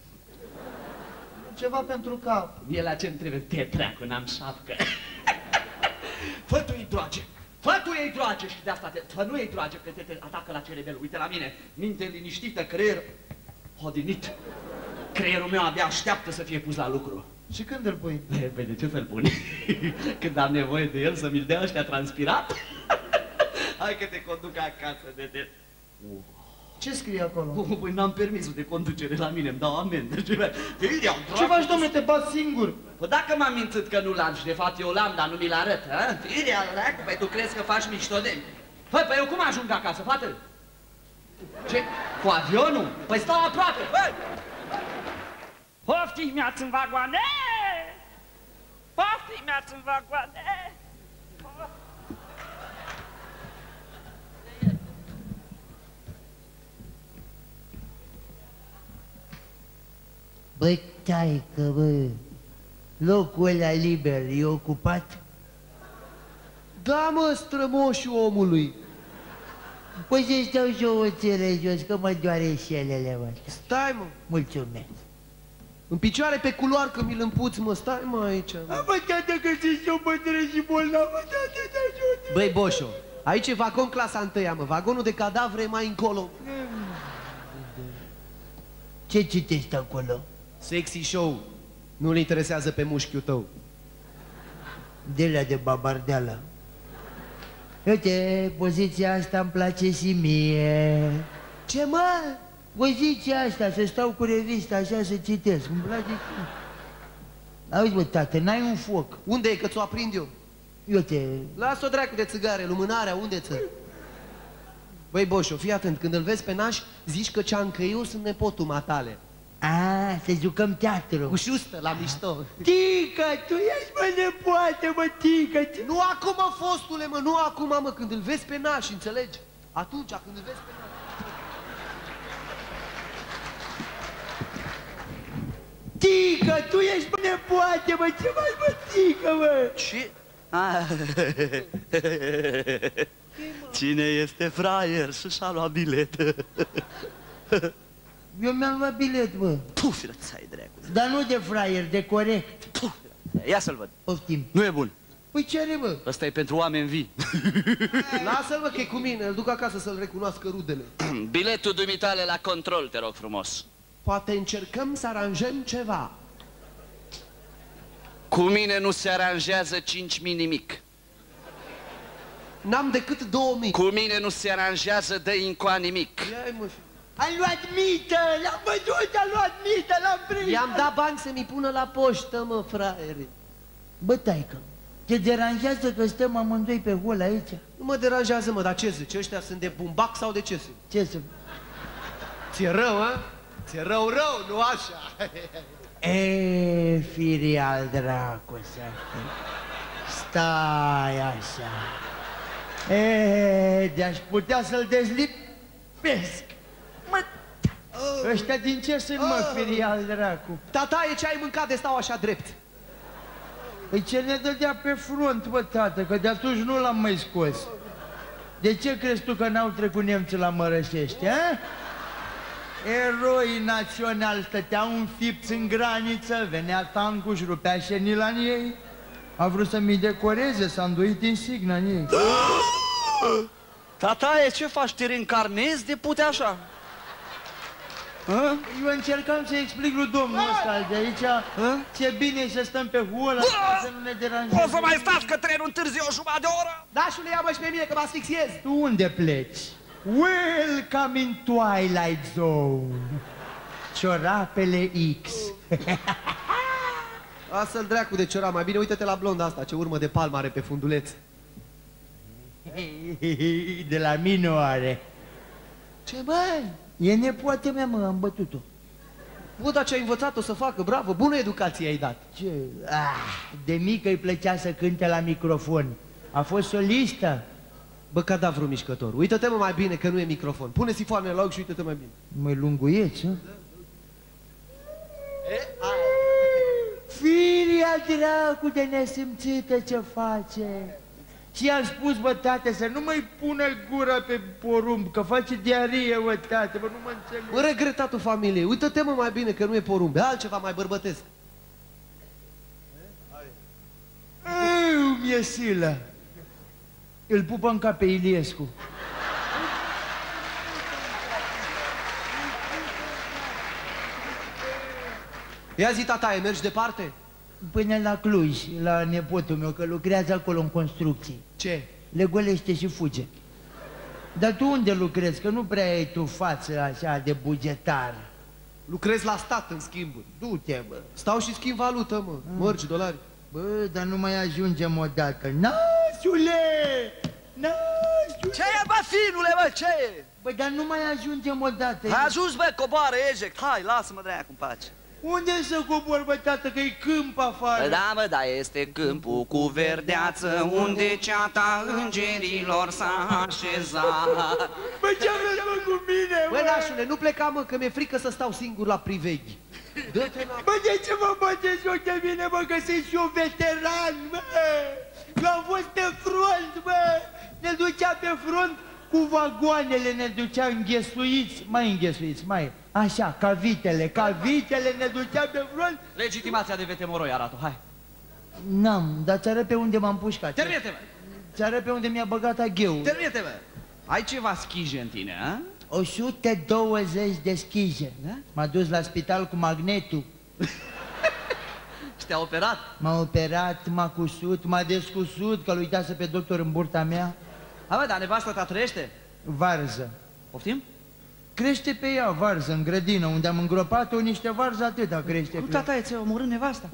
Ceva pentru cap. Mie la ce-mi trebuie? Te dracu, n-am șapcă. Fă tu hidroage. Fă tu ei droage și de asta fă nu ei droage, că te atacă la cerebel. Uite la mine, minte liniștită, creier hodinit. Creierul meu abia așteaptă să fie pus la lucru. Și când îl pui? Păi de ce să-l pun? Când am nevoie de el să mi-l dea ăștia transpirat? Hai că te conduc acasă, de. Ce scrie acolo? Păi n-am permisul de conducere la mine, îmi dau amendă. Ce faci, domnule, te bați singur? Păi dacă m-am mințit că nu l-am și de fapt eu l-am, dar nu mi-l arăt, hă? Firea, dracu, păi tu crezi că faci mișto de mine? Păi eu cum ajung acasă, fată? Ce? Cu avionul? Păi stau aproape, băi! Poftiți-mi-ați în vagoane! Poftiți-mi-ați în vagoane! Băi, taică, bă, locul ăla liber e ocupat? Da, mă, strămoșul omului. Păi să stau și eu oțele jos, că mă doare șelele, mă. Stai, mă. Mulțumesc. În picioare pe culoar că mi-l împuți, mă, stai, mă, aici. Mă. Bă, tată, că sunt eu bătrân și bolnavă, tată, te ajută. Băi, Boșo, Aici e vagon clasa 1-a, mă. Vagonul de cadavre e mai încolo. Ce citești acolo? Sexy show. Nu-l interesează pe mușchiul tău. De-alea de babardeală. Uite, poziția asta îmi place și mie. Ce, mă? Poziția asta, să stau cu revista așa să citesc, îmi place. Auzi, bă, tată, n-ai un foc? Unde e, că ți-o aprind eu? Uite. Lasă-o dracu de țigare, lumânarea, unde-ți? Băi, Boșo, fii atent, când îl vezi pe naș, zici că Ceancă eu sunt nepotul matale. A, să jucăm teatru. Cu șustă, la mișto. Tică, tu ești, mă, nepoate, mă, Tică. Nu acum, fostule, mă, nu acum, mă, când îl vezi pe naș, înțelegi? Atunci, când îl vezi pe naș. Tică, tu ești, mă, nepoate, mă, ce mai, mă, Tică, mă? Ce? Cine este fraier și-și-a luat bilet? Eu mi-am luat bilet, bă. Puf, ți-ai dracu. Dar nu de fraier, de corect. Puf, ia să-l văd. Poftim. Nu e bun. Păi ce are, bă? Ăsta e pentru oameni vii. Lasă-l, mă, că e cu mine, îl duc acasă să-l recunoască rudele. Biletul dumitale la control, te rog frumos. Poate încercăm să aranjăm ceva. Cu mine nu se aranjează 5.000 nimic. N-am decât 2000. Cu mine nu se aranjează dă-incoa nimic. Ia-i, mă, Am luat mită, l-am văzut, am luat mită, l-am prins. i-am dat bani să mi pună la poștă, mă, fraiere. Bă, taică, te deranjează că stăm amândoi pe hol aici? Nu mă deranjează, mă, dar ce zici? Ăștia sunt de bumbac sau de ce sunt? Ce să... Ți-e rău, a? Ți-e rău, nu așa? E, firii al dracu să fii. Stai așa. E, de-aș putea să-l dezlipesc. Mă, ăștia din ce sunt, mă, firii al dracu? Tataie, ce ai mâncat de stau așa drept? Păi ce ne dădea pe front, bă, tată, că de atunci nu l-am mai scos. De ce crezi tu că n-au trecut nemții la Mărășești, a? Eroii naționali stăteau înfipți în graniță, venea tancul și rupea șenila în ei. A vrut să-mi decoreze, s-a înduit insigna în ei. Tataie, ce faci? Te reîncarnezi de pute așa? Eu încercam să explic lui domnul ăsta de aici ce bine e să stăm pe hol, să nu ne deranjeze. O să mai stați că trenul întârzie o jumătate de oră? Dașule, ia-mă și pe mine că mă asfixiez. Tu unde pleci? Welcome in Twilight Zone. Ciorapele X. Lasă-l dracu de ciora, mai bine uită-te la blonda asta, ce urmă de palmă are pe funduleț. De la mine o are. Ce, băi? E nepoate mea, mă, am bătut-o. Bă, dar ce-ai învățat-o să facă, bravo, bună educație ai dat. Ce? De mică îi plăcea să cânte la microfon. A fost solistă. Bă, cadavru mișcător, uită-te, mă, mai bine că nu e microfon. Pune sifoanele la ochi și uită-te mai bine. Măi lunguieți, hă? Firia dracu de nesimțită ce face. Și i-am spus, bă, tate, să nu mai pună gura pe porumb, că face diarie, bă, tate, bă, nu mă înțeleg. Bă, regretatul familiei, uită-te, mă, mai bine că nu e porumb, e altceva mai bărbătesc. Mi-e silă. Îl pupă în cap pe Iliescu. Ia zi, tataie, mergi departe? Până la Cluj, la nepotul meu, că lucrează acolo în construcții. Ce? Le golește și fuge. Dar tu unde lucrezi? Că nu prea ai tu față așa de bugetar. Lucrez la stat în schimburi. Du-te, bă. Stau și schimb valută, mă, mărci, dolari. Bă, dar nu mai ajungem odată. Nasule! Nasule! Ce e, bă, finule, bă, ce e? Bă, dar nu mai ajungem odată. Ai ajuns, bă, coboară, eject, hai, lasă-mă dracu în pace. Unde să cobor, bă, tată, că e câmp afară? Bă, da, bă, da, este câmpul cu verdeață, unde ceata îngerilor s-a așezat. Bă, ce vreți, mă, cu mine, Bă, nașule, nu pleca, mă, că mi-e frică să stau singur la priveghi. Dă-te la... Bă, de ce mă bateți joc de mine, bă, că sunt și un veteran, bă? Eu am fost pe front, bă! Ne ducea pe front cu vagoanele, ne ducea înghesuiți, mai, așa, ca vitele ne ducea pe front. Legitimația de vetemoroi arată, hai. N-am, dar ți arăt pe unde m-am pușcat. Termine-te, Ți arăt pe unde mi-a băgat agheul. Termină-te, bă! Ai ceva schije în tine, a? 120 de schije. Da? M-a dus la spital cu magnetul. Și te-a operat? M-a operat, m-a cusut, m-a descusut, că-l uitase pe doctor în burta mea. A, bă, dar nevasta ta trăiește? Varză. Poftim? Crește pe ea varză în grădină, unde am îngropat-o niște varză, atâta crește. Cum tata ți-a omorât nevasta?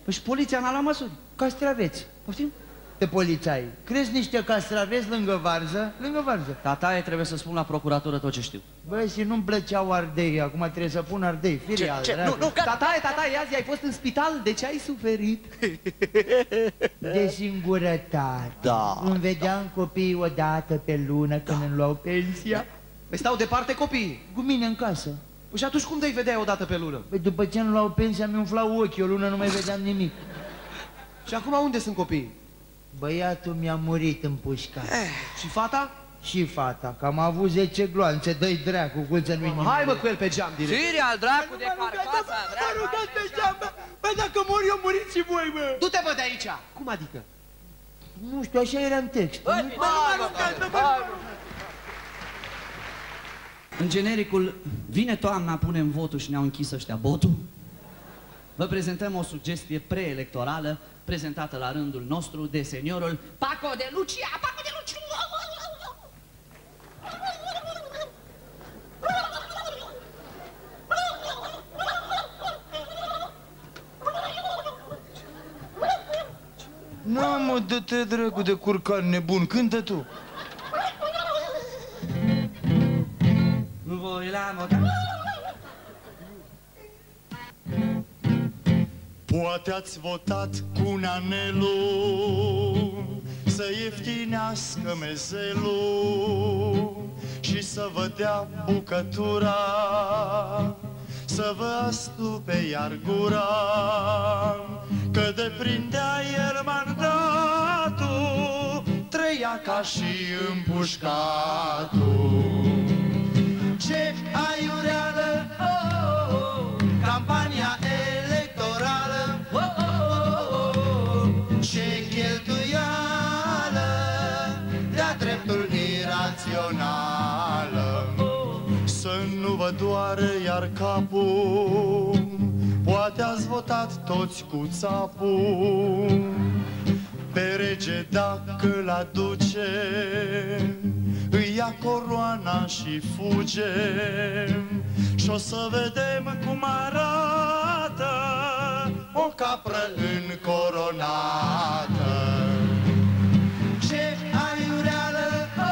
Păi și poliția n-a luat măsuri. Castraveți. Poftim? Pe polițai. Crezi niște castraveți lângă varză? Lângă varză. Tataie trebuie să spun la procuratură tot ce știu. Băi, și nu-mi plăceau ardei, acum trebuie să pun ardei. Firial, Nu, tataie, azi ai fost în spital, de ce ai suferit? De singurătate. Da. Îmi vedeam copiii o dată pe lună când îmi luau pensia. Păi stau departe copiii. Cu mine în casă. Păi și atunci cum te-i vedeai o dată pe lună? Păi după ce îmi luau pensia, mi umflau ochii, o lună nu mai vedeam nimic. Și acum unde sunt copiii? Băiatul mi-a murit împușcat. Și fata? Și fata, că am avut 10 gloanțe, dă-i dracu, cum să nu-i nimic. Hai mă cu el pe geam direct. Sirial, dracu de carpasa, Mă rugați pe geam, bă! Bă, dacă mor eu, muriți și voi, bă! Du-te, bă, de aici! Cum adică? Nu știu, așa era în text. Bă, nu mă rugați, bă! În genericul vine toamna, punem votul și ne-au închis ăștia botul. Vă prezentăm o sugestie preelectorală prezentată la rândul nostru de seniorul Paco de Lucia. Paco de Lucia! Nu, mă, dă-te dracu de curcan nebun, cântă tu. Voi la moda. Poate ați votat cu un anelu să ieftinească mezelul și să vă dea bucătura, să vă astupe iar gura, că deprindea el mandatul, trăia ca și împușcatul. Ce aiureală, oh, oh, oh, campania electorală, oh, oh, oh, oh, ce cheltuială, de-a dreptul irațională. Să nu vă doară iar capul, poate ați votat toți cu țapul. Pe rege dacă l-aduce, îi ia coroana și fuge. Și-o să vedem cum arată o capră încoronată. Ce aiureală, oh,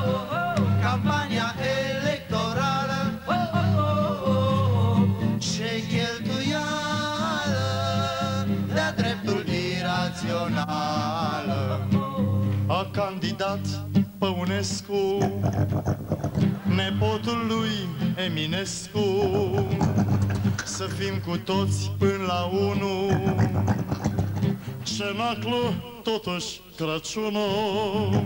oh, oh, campania electorală, oh, oh, oh, oh, ce cheltuială, de-a dreptul irațională. A candidat Păunescu, nepotul lui Eminescu, să fim cu toți până la 1. Cenaclu, totuși Crăciunul.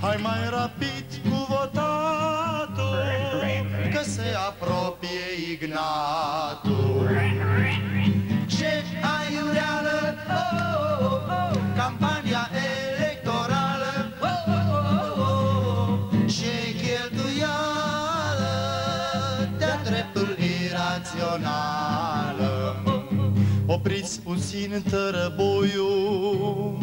Hai mai rapid cu votatul, că se apropie Ignatul. Ce aiureală, oh, oh, oh, campania electorală, oh, oh, oh, oh, ce cheltuială, de-a dreptul irațională. Opriți puțin tărăboiul,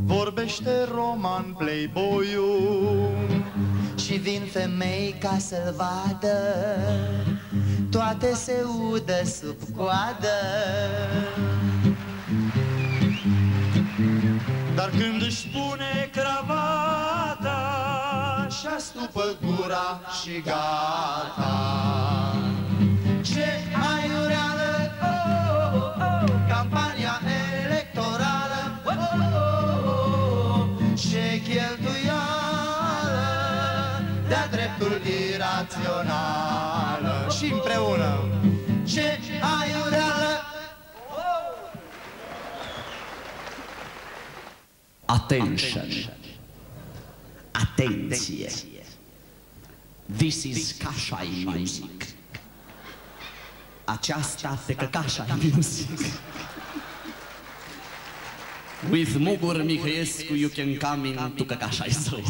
vorbește roman playboy-ul. Și vin femei ca să-l vadă, toate se udă sub coadă. Dar când își pune cravata, și-a stupă gura și gata. Ce aiureală, oh, oh, oh, campania electorală, oh, oh, oh, oh, ce cheltuială, de-a dreptul irațională. Și împreună, ce aiureală. Attention! Atenție! This is Kashai Music. Aceasta pe Kashai Music. With Mugur Mihăiescu, you can come in to Căcașai Zone.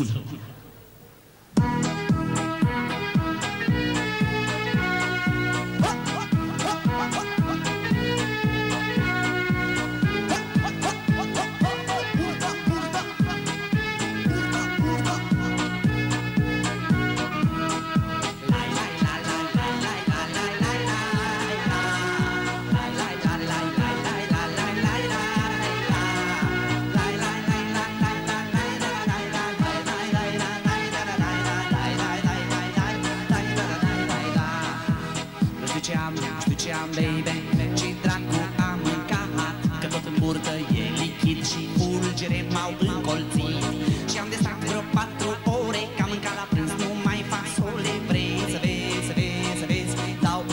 Baby, ce dracu am mâncat, că tot în burtă e lichid și fulgere m-au încolțit. Și am desat vreo 4 ore, că am mâncat la prânz numai fasole. Vrei să vezi, să vezi, să vezi, dau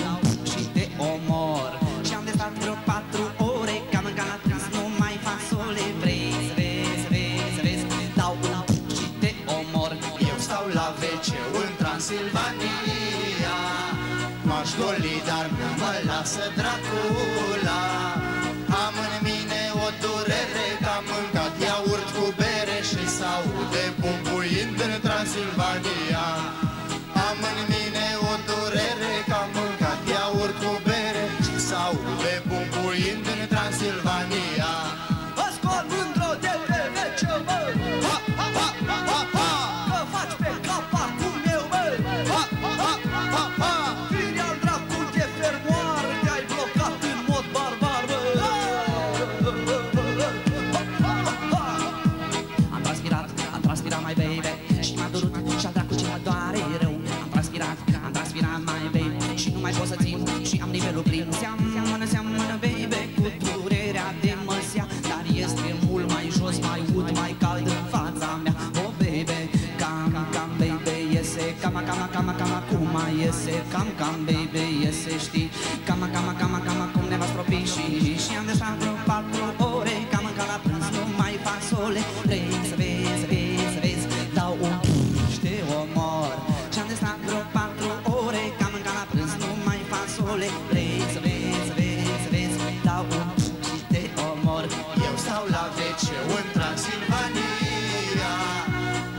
și te omor. Și am desat vreo 4 ore, că am mâncat la prânz numai fasole. Vrei să vezi, să vezi, să vezi, dau și te omor. Eu stau la WC-ul în Transilvania, m-aș goli, dar nu mă lasă Dracula. Am în mine o durere, că am mâncat iaurt cu bere și s-aude bumbuind în Transilvania. Am în mine o durere, că am mâncat iaurt cu bere și s-aude bumbuind în Transilvania. Ascult mândro de pe WC, mă! Ha, ha, ha, ha, ha, ha! Că faci pe capacul meu, mă! Ha, ha, ha, ha, ha! Vine al dracu de fermoar, te-ai blocat în mod barbar, mă! Am transpirat, mai baby, și m-a durut și-al dracu ce mă doare rău. Am transpirat, mai baby, și nu mai pot să țin, și am nivelul plin. Seamănă, baby, cu durerea de măsea, dar este mult mai jos, mai ud, mai cald în fața mea. Oh, baby, cam, baby, iese, cam, acum iese, cam, baby, iese, știi? Cam, cum ne va stropi și am deja vreo 4 ore, că am mâncat la prânz numai fasole. Vrei să vezi, să vezi, să vezi, dau un și te omor. Și am deja vreo 4 ore, că am mâncat la prânz numai fasole. Vrei să vezi, să vezi, să vezi, dau un și te omor. Eu stau la WC-ul în Transilvania,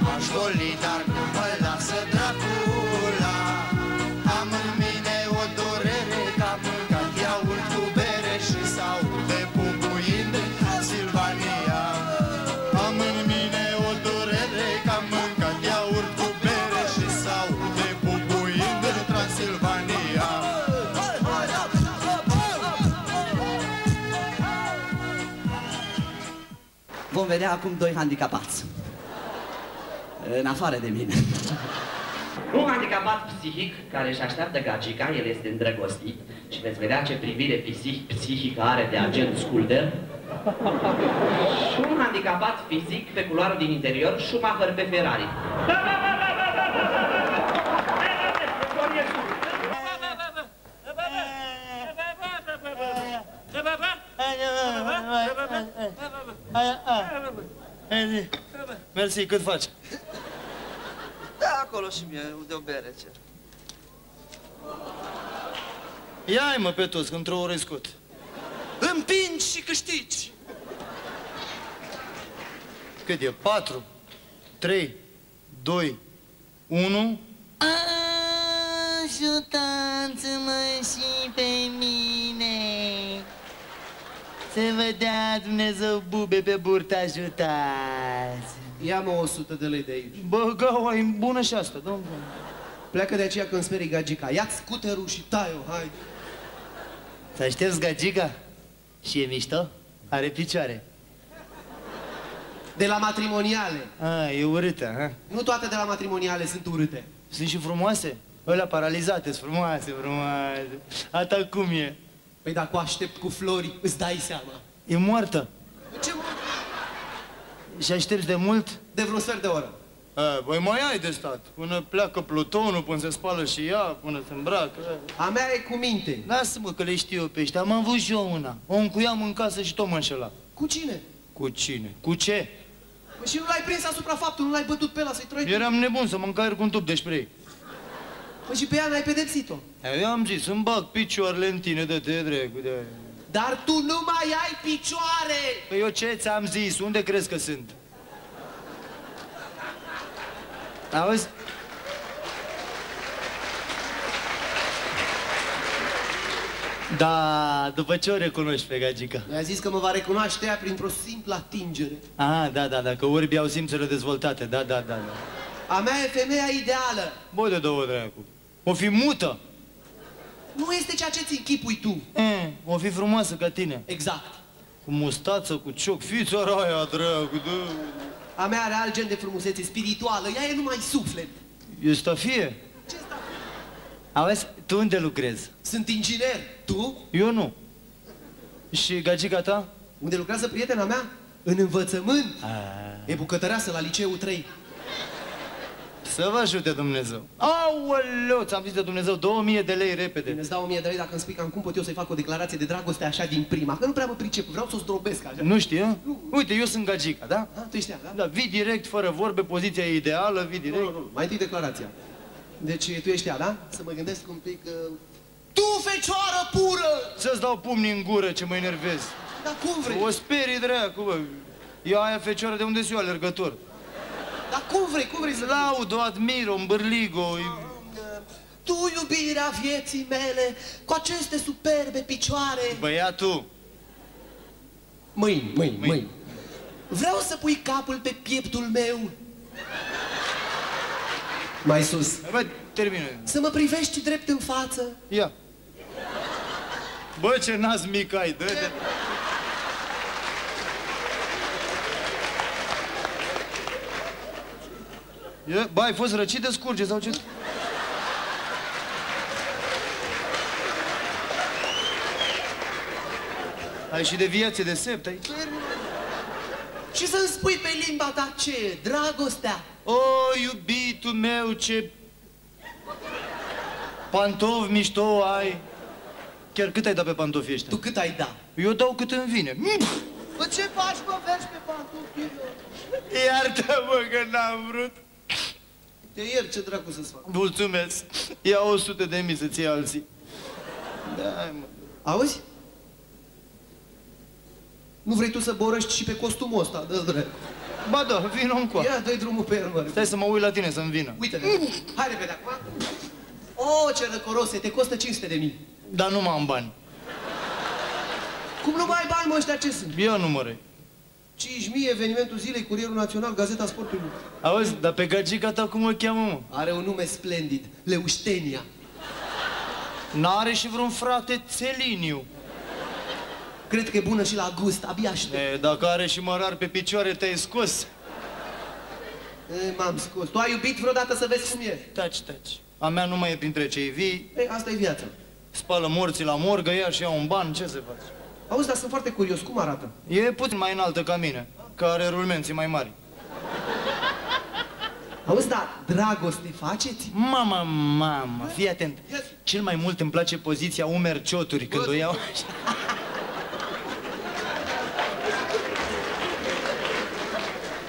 m-aș goli, dar nu mă lasă Dracula. Am în mine o durere, că am mâncat iaurt cu bere și s-aude bumbuind în Transilvania. Am în mine o durere, că am mâncat iaurt cu bere și s-aude bumbuind în Transilvania. Vom vedea acum 2 handicapați. În afară de mine. Un handicapat psihic care își așteaptă gagica, el este îndrăgostit și veți vedea ce privire psihică are de agent Skulder. Și un handicapat fizic pe culoarul din interior, Schumacher pe Ferrari. Mersi, cât faci? Da, acolo și mie, de o bere, ce? Ia-i mă pe toți, că într-o oră scot. Împingi și câștigi! Cât e? 4, 3, 2, 1... Ajutați-mă și pe mine! Să vă dea Dumnezeu bube pe burtă, ajutați! Ia-mă 100 de lei de aici. Bă, gaua, e bună și asta, domnule. Pleacă de aceea când sperii gagica. Ia-ți scuterul și tai-o, hai! Să aștepți gagica? Și e mișto? Are picioare. De la matrimoniale. A, e urâtă, ha? Nu toate de la matrimoniale sunt urâte. Sunt și frumoase? Alea paralizate, sunt frumoase, frumoase. Ata cum e? Păi dacă o aștept cu flori, îți dai seama. E moartă. Ce mă? Și aștepți de mult? De vreo sfert de oră. Băi, mai ai de stat. Până pleacă plutonul, până se spală și ea, până se îmbracă. A mea e cu minte. Lasă-mă că le știu eu pe ăștia. Am avut și eu una. O încuiam în casă și tot mă înșela. Cu cine? Cu cine? Cu ce? Păi și nu l-ai prins asupra faptului, nu l-ai bătut pe ăla să-i trăi? Eram nebun să mă încaier cu un tub de spray. Păi și pe ea n-ai pedepsit-o? Eu am zis, îmi bag picioarele în tine, de te drecu, de... Dar tu nu mai ai picioare! Păi eu ce ți-am zis? Unde crezi că sunt? Auzi? Da, după ce o recunoști pe gagica? Mi-a zis că mă va recunoaște ea printr-o simplă atingere. Ah, da, că urbii au simțurile dezvoltate, da. A mea e femeia ideală. Bă, de două dracu. O fi mută. Nu este ceea ce ți închipui tu. O fi frumoasă ca tine. Exact. Cu mustață, cu cioc, fița raia, dracu, da. A mea are alt gen de frumusețe spirituală, ea e numai suflet. E stafie? Ce stafie? Auzi, tu unde lucrezi? Sunt inginer. Tu? Eu nu. Și gagica ta? Unde lucrează prietena mea? În învățământ. E bucătăreasă la liceul 3. Să vă ajute Dumnezeu. Aoleu, ți-am zis de Dumnezeu, 2000 de lei repede. Bine, îți dau 1000 de lei dacă îmi spui cam cum pot eu să-i fac o declarație de dragoste așa din prima. Că nu prea mă pricep, vreau să o zdrobesc așa. Nu știu, Uite, eu sunt gagica, da? Tu ești ea, da? Da, vii direct, fără vorbe, poziția e ideală, vii direct. Nu. Mai întâi declarația. Deci tu ești ea, da? Să mă gândesc un pic... Tu, fecioară pură! Să-ți dau pumni în gură, ce mă enervezi. Dar cum vrei? O sperii, dracu, bă. Eu aia fecioară de unde sunt eu alergător. Dar cum vrei să... Laud, o admir, o îmbârlig-o... Tu, iubirea vieții mele, cu aceste superbe picioare... Băiatul! Mâini. Vreau să pui capul pe pieptul meu. Mai sus. Bă, termină. Să mă privești drept în față. Ia. Bă, ce nas mic ai, dă-te. Bă, ai fost răcit de scurge sau ce? Ai și deviație de sept, ai? Și să-mi spui pe limba ta ce e? Dragostea. O, iubitul meu, ce pantofi mișto ai. Chiar cât ai dat pe pantofii ăștia? Tu cât ai dat? Eu dau cât îmi vine. Bă, ce faci, mă, vergi pe pantofii? Iartă-mă că n-am vrut. Te iert, ce dracu să-ți fac? Mulțumesc. Ia 100.000 să-ți iei alții. Da, mă. Auzi? Nu vrei tu să borăști și pe costumul ăsta? Dă-l drept. Ba da, vino încoa. Ia, dă-i drumul pe el, mă. Stai să mă uit la tine să-mi vină. Uite-te. Hai repede acum. O, ce răcorose, te costă 500.000. Dar nu m-am bani. Cum nu mai ai bani, mă, ăștia ce sunt? Ia numără. 5.000, evenimentul zilei, Curierul Național, Gazeta Sportului. Auzi, dar pe gagica ta cum o cheamă, mă? Are un nume splendid, Leuștenia. N-are și vreun frate Țeliniu. Cred că e bună și la gust, abia aștept. Dacă are și mărar pe picioare, te-ai scos. M-am scos. Tu ai iubit vreodată să vezi cum e? Taci. A mea nu mai e printre cei vii. Ei, asta e viața. Spală morții la morgă, ia și ia un ban, ce să faci? Auzi, dar sunt foarte curios, cum arată? E puțin mai înaltă ca mine, că are rulmenții mai mari. Auzi, dar dragoste faceți? Mamă, fii atent. Cel mai mult îmi place poziția umeri-cioturi când o iau așa.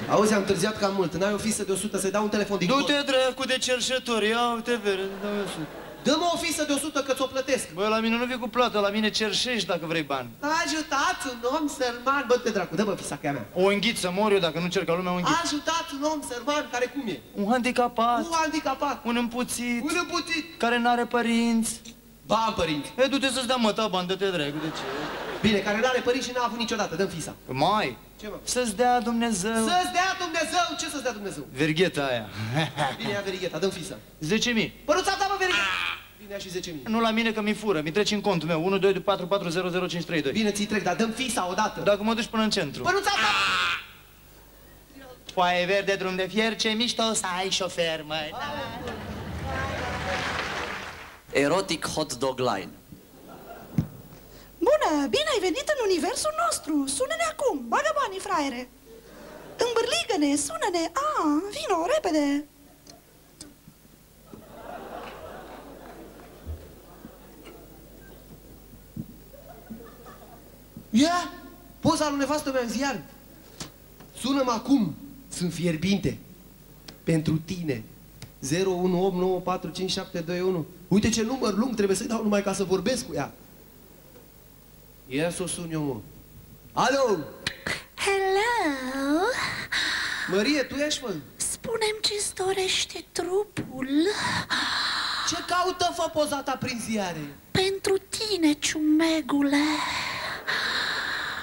Auzi, am întârziat cam mult. N-ai o fisă de 100 să-i dau un telefon din Du-te, dracu, de cerșători, ia uite, vere, dă-mi 100. Dă-mă o fisă de 100 că ți-o plătesc. Bă, la mine nu vii cu plată, la mine cerșești dacă vrei bani. Ajutați un om sărman. Bă, te dracu, dă-mă fisa că e a mea. O înghit să mor eu dacă nu cer ca lumea o înghit. Ajutați un om sărman care cum e? Un handicapat. Un împuțit. Un împuțit. Care n-are părinți. Ba, am părinți. Du-te să-ți dea măta bani, dă-te dracu, de ce? Bine, care n-are părinți și n-a avut niciodată, dă-mi fisa. Mai. Ce, mă? Să-ți dea Dumnezeu. Să-ți dea Dumnezeu? Ce să-ți dea Dumnezeu? Vergheta aia. Bine, ia verigheta, dă-mi fisa. 10.000. Păruța ta, mă, verigheta. Bine, ia și 10.000. Nu la mine că mi fură, mi treci în contul meu. 1, 2, 4, 4, 0, 0, 5, 3, 2. Bine, ți-i trec, dar dă-mi fisa odată. Dacă mă duci până în centru. Păruța ta! Foaie verde, drum de fier, ce mișto să ai șofer, măi. Erotic hot dog line. Bună, bine ai venit în universul nostru. Sună-ne acum, bagă banii, fraiere. Îmbârligă-ne, sună-ne. Vino, repede. Ia! Poza lui nevastă mea în ziar. Sună-mă acum. Sunt fierbinte. Pentru tine. 018945721. Uite ce număr lung trebuie să-i dau numai ca să vorbesc cu ea. Ia să o sun eu, mă. Alo! Hello? Mărie, tu ești, mă? Spune-mi ce-ți dorește trupul. Ce caută fă pozata prin ziare? Pentru tine, ciumegule.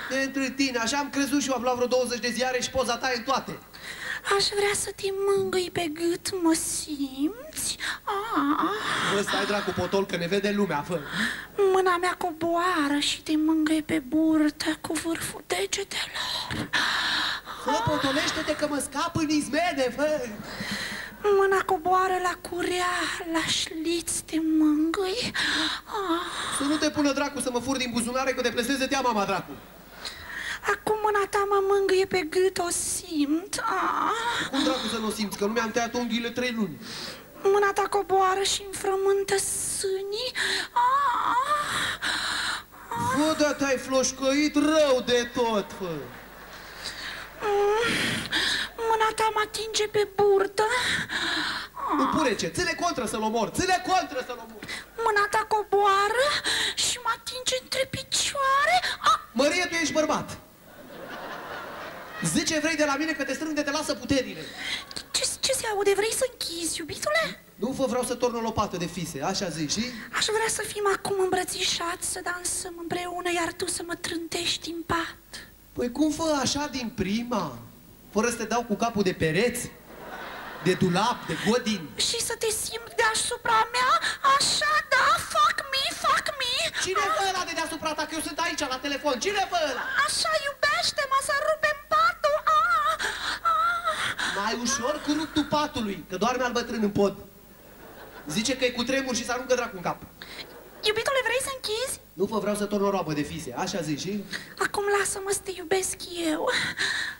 Pentru tine, așa am crezut și eu, am luat vreo 20 de ziare și poza ta e în toate. Aș vrea să te mângâi pe gât, mă simți? Bă, stai dracu potol, că ne vede lumea, fă. Mâna mea coboară și te mângâi pe burtă cu vârful degetelor. Fă, potolește-te că mă scap în izmene, fă. Mâna coboară la curea, la șliț, te mângâi. Să nu te pună dracu să mă fur din buzunare, că te pleseze tea mama dracu. Acum mâna ta mă mângâie pe gât, o simt. Cum dracu să nu o simți, că nu mi-am tăiat unghiile 3 luni. Mâna ta coboară și înfrământă sânii. Fă, da, te-ai floșcăit rău de tot, fă. Mâna ta mă atinge pe burtă. Nu purece, ține contră să-l omor, ține contră să-l omor. Mâna ta coboară și mă atinge între picioare. Mărie, tu ești bărbat. Zice vrei de la mine că te strâng de te lasă puterile. Ce se aude? Vrei să închizi, iubitule? Nu vă vreau să torn o lopată de fise, așa zici, și? Aș vrea să fim acum îmbrățișați, să dansăm împreună, iar tu să mă trântești în pat. Păi cum fă așa din prima? Fără să te dau cu capul de pereți? De dulap, de godin? Și să te simți deasupra mea? Așa, da? Fuck me! Cine fă ăla de deasupra ta? Că eu sunt aici, la telefon. Cine fă ăla? Așa, iubește-mă, să rupem patul. Mai ușor cu ruptul patului, că doarme al bătrân în pod. Zice că e cu tremur și se aruncă dracu în cap. Iubitule, vrei să închizi? Nu vă vreau să torn o roabă de fise, așa zici, și? Acum lasă-mă să te iubesc eu.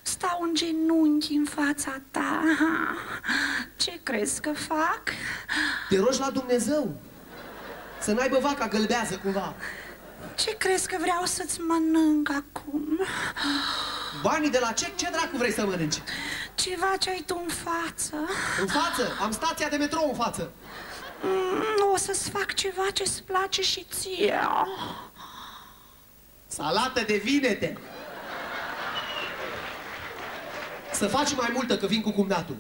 Stau în genunchi în fața ta. Ce crezi că fac? Te rogi la Dumnezeu să n-aibă vaca gălbează cumva. Ce crezi că vreau să-ți mănânc acum? Banii de la ce? Ce dracu vrei să mănânci? Ceva ce ai tu în față. În față? Am stația de metrou în față. O să-ți fac ceva ce-ți place și ție. Salată de vinete. Să faci mai multă, că vin cu cumnatul.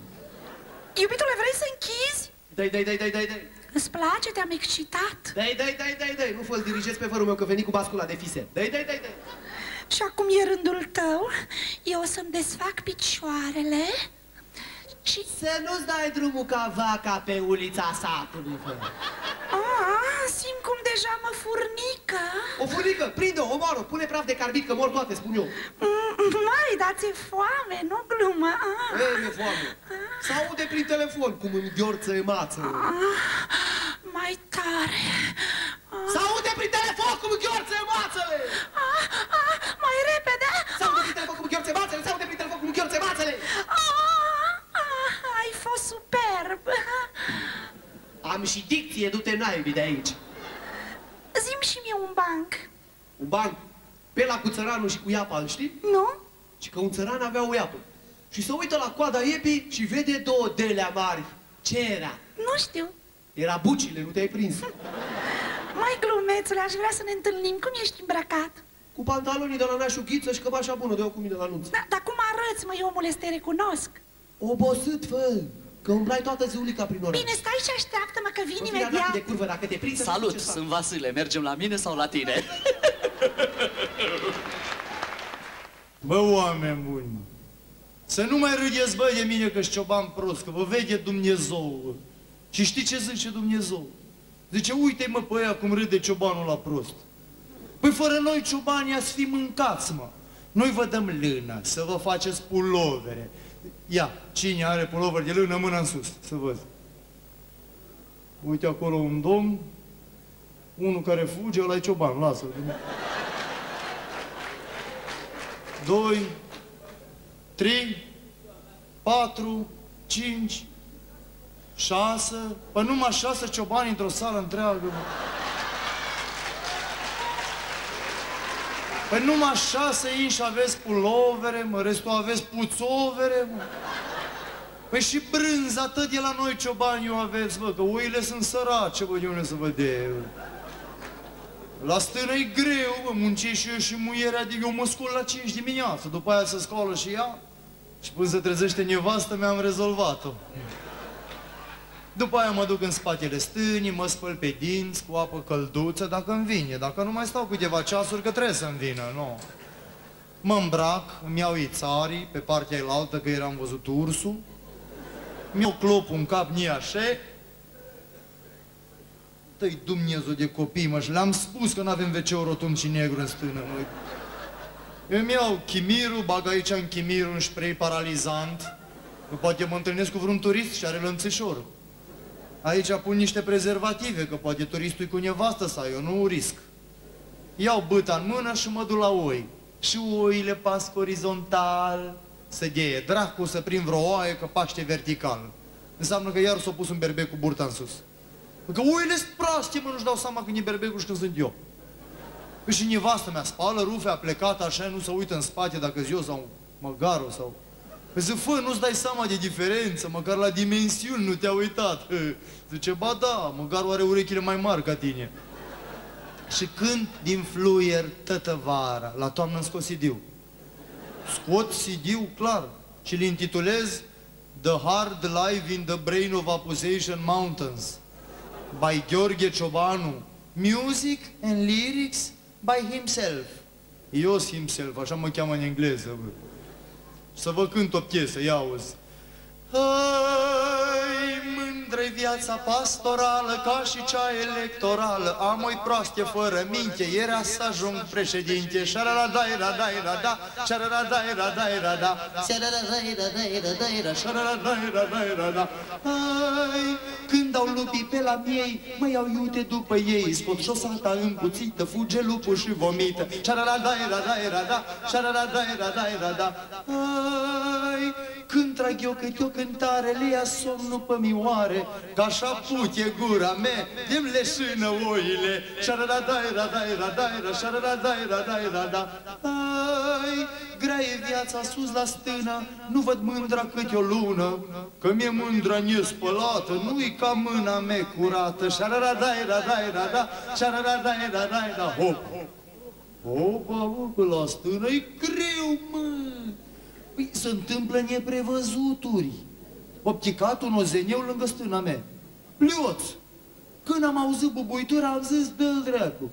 Iubitule, vrei să închizi? Dai. Îți place? Te-am excitat? Dai. Nu fă-l dirigezi pe vărul meu, că veni cu bascula de fise. Dai. Și acum e rândul tău. Eu o să-mi desfac picioarele și... Să nu-ți dai drumul ca vaca pe ulița satului, fă. Simt cum deja mă furnică. O furnică, prinde-o, omoară, pune praf de carbid, că mor toate, spun eu. Măi, dar ți-e foame, nu glumă. Ei, mi-e foame. S-aude prin telefon cum îmi gheorță mață. Mai tare. S-aude prin telefon cum îmi gheorță mațele. Mai repede. S-aude prin telefon cum îmi gheorță mațele. S-aude prin telefon cum îmi gheorță mațele. Ai fost superb. Am și dicție, du-te naibii de aici. Zi-mi și mie un banc. Un banc? Pe la cu țăranul și cu iapa, îl știi? Nu? Și că un țăran avea o iapă. Și se uită la coada iepii și vede două delea mari. Ce era? Nu știu. Era bucile, nu te-ai prins. Mai glumețule, aș vrea să ne întâlnim. Cum ești îmbrăcat? Cu pantalonii de la Nașu Ghiță și cămașa bună de 8.000 de la nunță. Dar cum arăți, măi, omule, să te recunosc? Obosit, fă, că umblai toată ziulica prin oraș. Bine, stai și așteaptă-mă că vin imediat. imediat. De curvă, dacă te prinzi. Salut, sunt Vasile, mergem la mine sau la tine? Bă, oameni buni, să nu mai râdeți, bă, de mine că-s cioban prost, că vă vede Dumnezeu. Și știi ce zice Dumnezeu? Zice, uite-mă pe aia cum râde ciobanul la prost. Păi fără noi ciobanii ați fi mâncați, mă. Noi vă dăm lână, să vă faceți pulovere. Ia, cine are pulover de lână, mâna în sus, să văd. Uite acolo un domn, unul care fuge, ăla e cioban, lasă-l. 2, 3, 4, 5, 6, păi numai 6 ciobani într-o sală întreagă, mă. Păi numai 6 inși aveți pulovere, mă, restul aveți puțovere, mă. Păi și brânza atât de la noi ciobani o aveți, bă, că oile sunt sărace, bă, de unde să vă dea. La stână e greu, bă, muncesc și eu și muierea, adică eu mă scol la 5 dimineața, după aia se scoală și ea și până se trezește nevastă mi-am rezolvat-o. După aia mă duc în spatele stânii, mă spăl pe dinți cu apă călduță, dacă îmi vine, dacă nu mai stau câteva ceasuri că trebuie să-mi vină, nu. Mă îmbrac, îmi iau ițarii pe partea elaltă că eram văzut ursul, mi-au clopul în cap, ni așa. Tăi Dumnezeu de copii, mă, și le-am spus că n-avem WC-ul rotund și negru în stână, măi. Îmi iau chimirul, bag aici în chimir un spray paralizant, că poate mă întâlnesc cu vreun turist și are lănțișor. Aici pun niște prezervative, că poate turistul e cu nevastă sa, eu nu risc. Iau bâta în mână și mă duc la oi. Și oile pasc orizontal, să deie dracu, să prind vreo oaie, că paște vertical. Înseamnă că iar s-a pus un berbec cu burta în sus. Că oile sunt proaste, mă, nu-și dau seama când e berbecul și când sunt eu. Că și nevastă mea spală rufe, a plecat așa, nu se uită în spate dacă zi eu sau măgarul sau... Păi zic, fă, nu-ți dai seama de diferență, măcar la dimensiuni nu te-a uitat. Zice, ba da, măgarul are urechile mai mari ca tine. Și cânt din fluier tătă vara, la toamnă îmi scot CD-ul. Scot CD-ul, clar, și îl intitulez The Hard Life in the Brain of Accusation Mountains, by Gheorghe Ciobanu, music and lyrics by himself. Ios himself, așa mă cheamă în engleză, bă. Să vă cânt o piesă, ia auzi. Hai, mândră-i viața pastorală, ca și cea electorală. Am o proaste fără minte, era să ajung președinte. Șarara-dai-ra-dai-ra-da, șarara-dai-ra-dai-ra-da, șarara-dai-ra-dai-ra-da, șarara-dai-ra-dai-ra-da. Hai, când au lupii pe la miei, mă iau iute după ei, scot șosata împuțită, fuge lupul și vomită. Șarara-dai-ra-dai-ra-da, șarara-dai-ra-dai-ra-da. Hai, când trag eu câte o cântare, le ia somnul pe mioare, că așa pute gura mea, de-mi leșină oile. Șarara-dai-ra-dai-ra-dai-ra, șarara-dai-ra-dai-ra-da. Hai, grea e viața sus la stână, nu văd mândra câte o lună, că mi-e mândra nespălată, nu-i ca mâna mea curată. Șarara-dai-ra-dai-ra-da, șarara-dai-ra-dai-ra, hop! Opa, opa, la stână e greu, mă! Păi, se întâmplă neprevăzuturi. Opticatul un ozeneu lângă stâna mea. Plioț! Când am auzit bubuitura, am zis, dă-l dracu.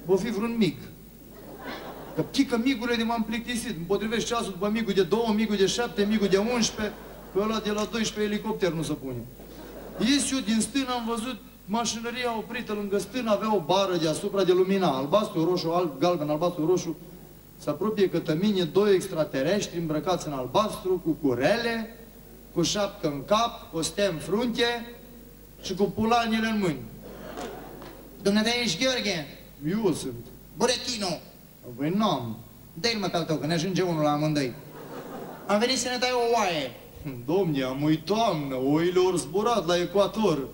Va fi vreun mig. Că ptică migurile de m-am plictisit. Îmi potrivești ceasul după migul de 2, migul de 7, migul de 11, pe ăla de la 12 elicopter nu se pune. Ies eu din stână, am văzut mașinăria oprită lângă stână, avea o bară deasupra de lumina, albastru, roșu, alb, galben, albastru, roșu. Se apropie către mine doi extraterestri îmbrăcați în albastru, cu curele, cu șapcă în cap, cu stea în frunte și cu pulanile în mâini. Dumnezeu ești Gheorghe? Eu sunt. Buretino! Păi n-am. Dă-i mă pe al tău, că ne ajunge unul la amândoi. Am venit să ne dai o oaie. Domne, am uit toamnă, oile ori zburat la ecuator.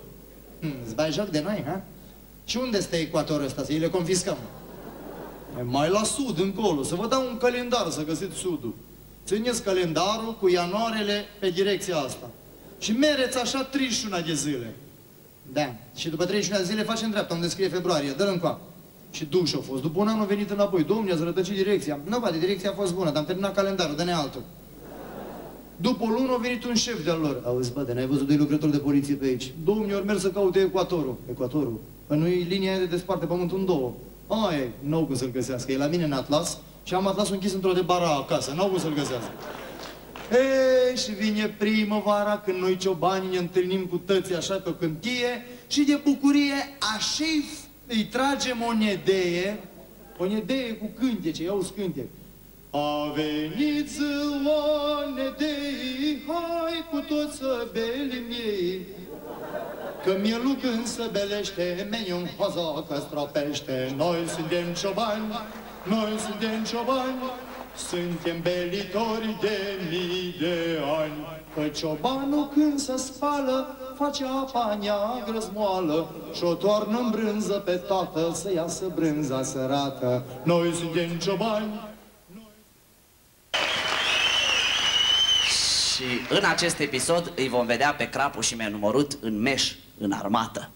Îți bai joc de noi, ha? Și unde stă ecuatorul ăsta, să îi le confiscăm? Mai la sud, încolo, să vă dau un calendar să găsiți sudul. Țineți calendarul cu ianuarele pe direcția asta. Și mereți așa 31 de zile. Da, și după 31 de zile facem dreapta, unde scrie februarie, dă-l încoa. Și duș a fost. După un an a venit înapoi. Domne, ați rătăcit direcția. Nu, poate, direcția a fost bună, dar am terminat calendarul, dă-ne altul. După o lună a venit un șef de-al lor. Auzi, bă, n-ai văzut doi lucrători de poliție pe aici? Domne, ori merg să caute ecuatorul. Ecuatorul? Păi nu-i linia aia de desparte pământul în două. Aia e, n-au cum să-l găsească. E la mine în atlas și am atlasul închis într-o de bara acasă. N-au cum să-l găsească. Ei, și vine primăvara când noi ciobanii ne întâlnim cu tății așa pe o cântie și de bucurie așa îi tragem o nedeie cu cântece, iau cântec. A venit ziua nedeii, hai cu toți să belim ei, că mielul când se belește, meniul hoza că stropește. Noi suntem ciobani, noi suntem ciobani, suntem belitori de mii de ani. Că ciobanul când se spală, face apa neagră zmoală și-o toarnă în brânză pe toată, să iasă brânza sărată. Noi suntem ciobani. Și în acest episod îi vom vedea pe Crapu și Menumorut în meș, în armată.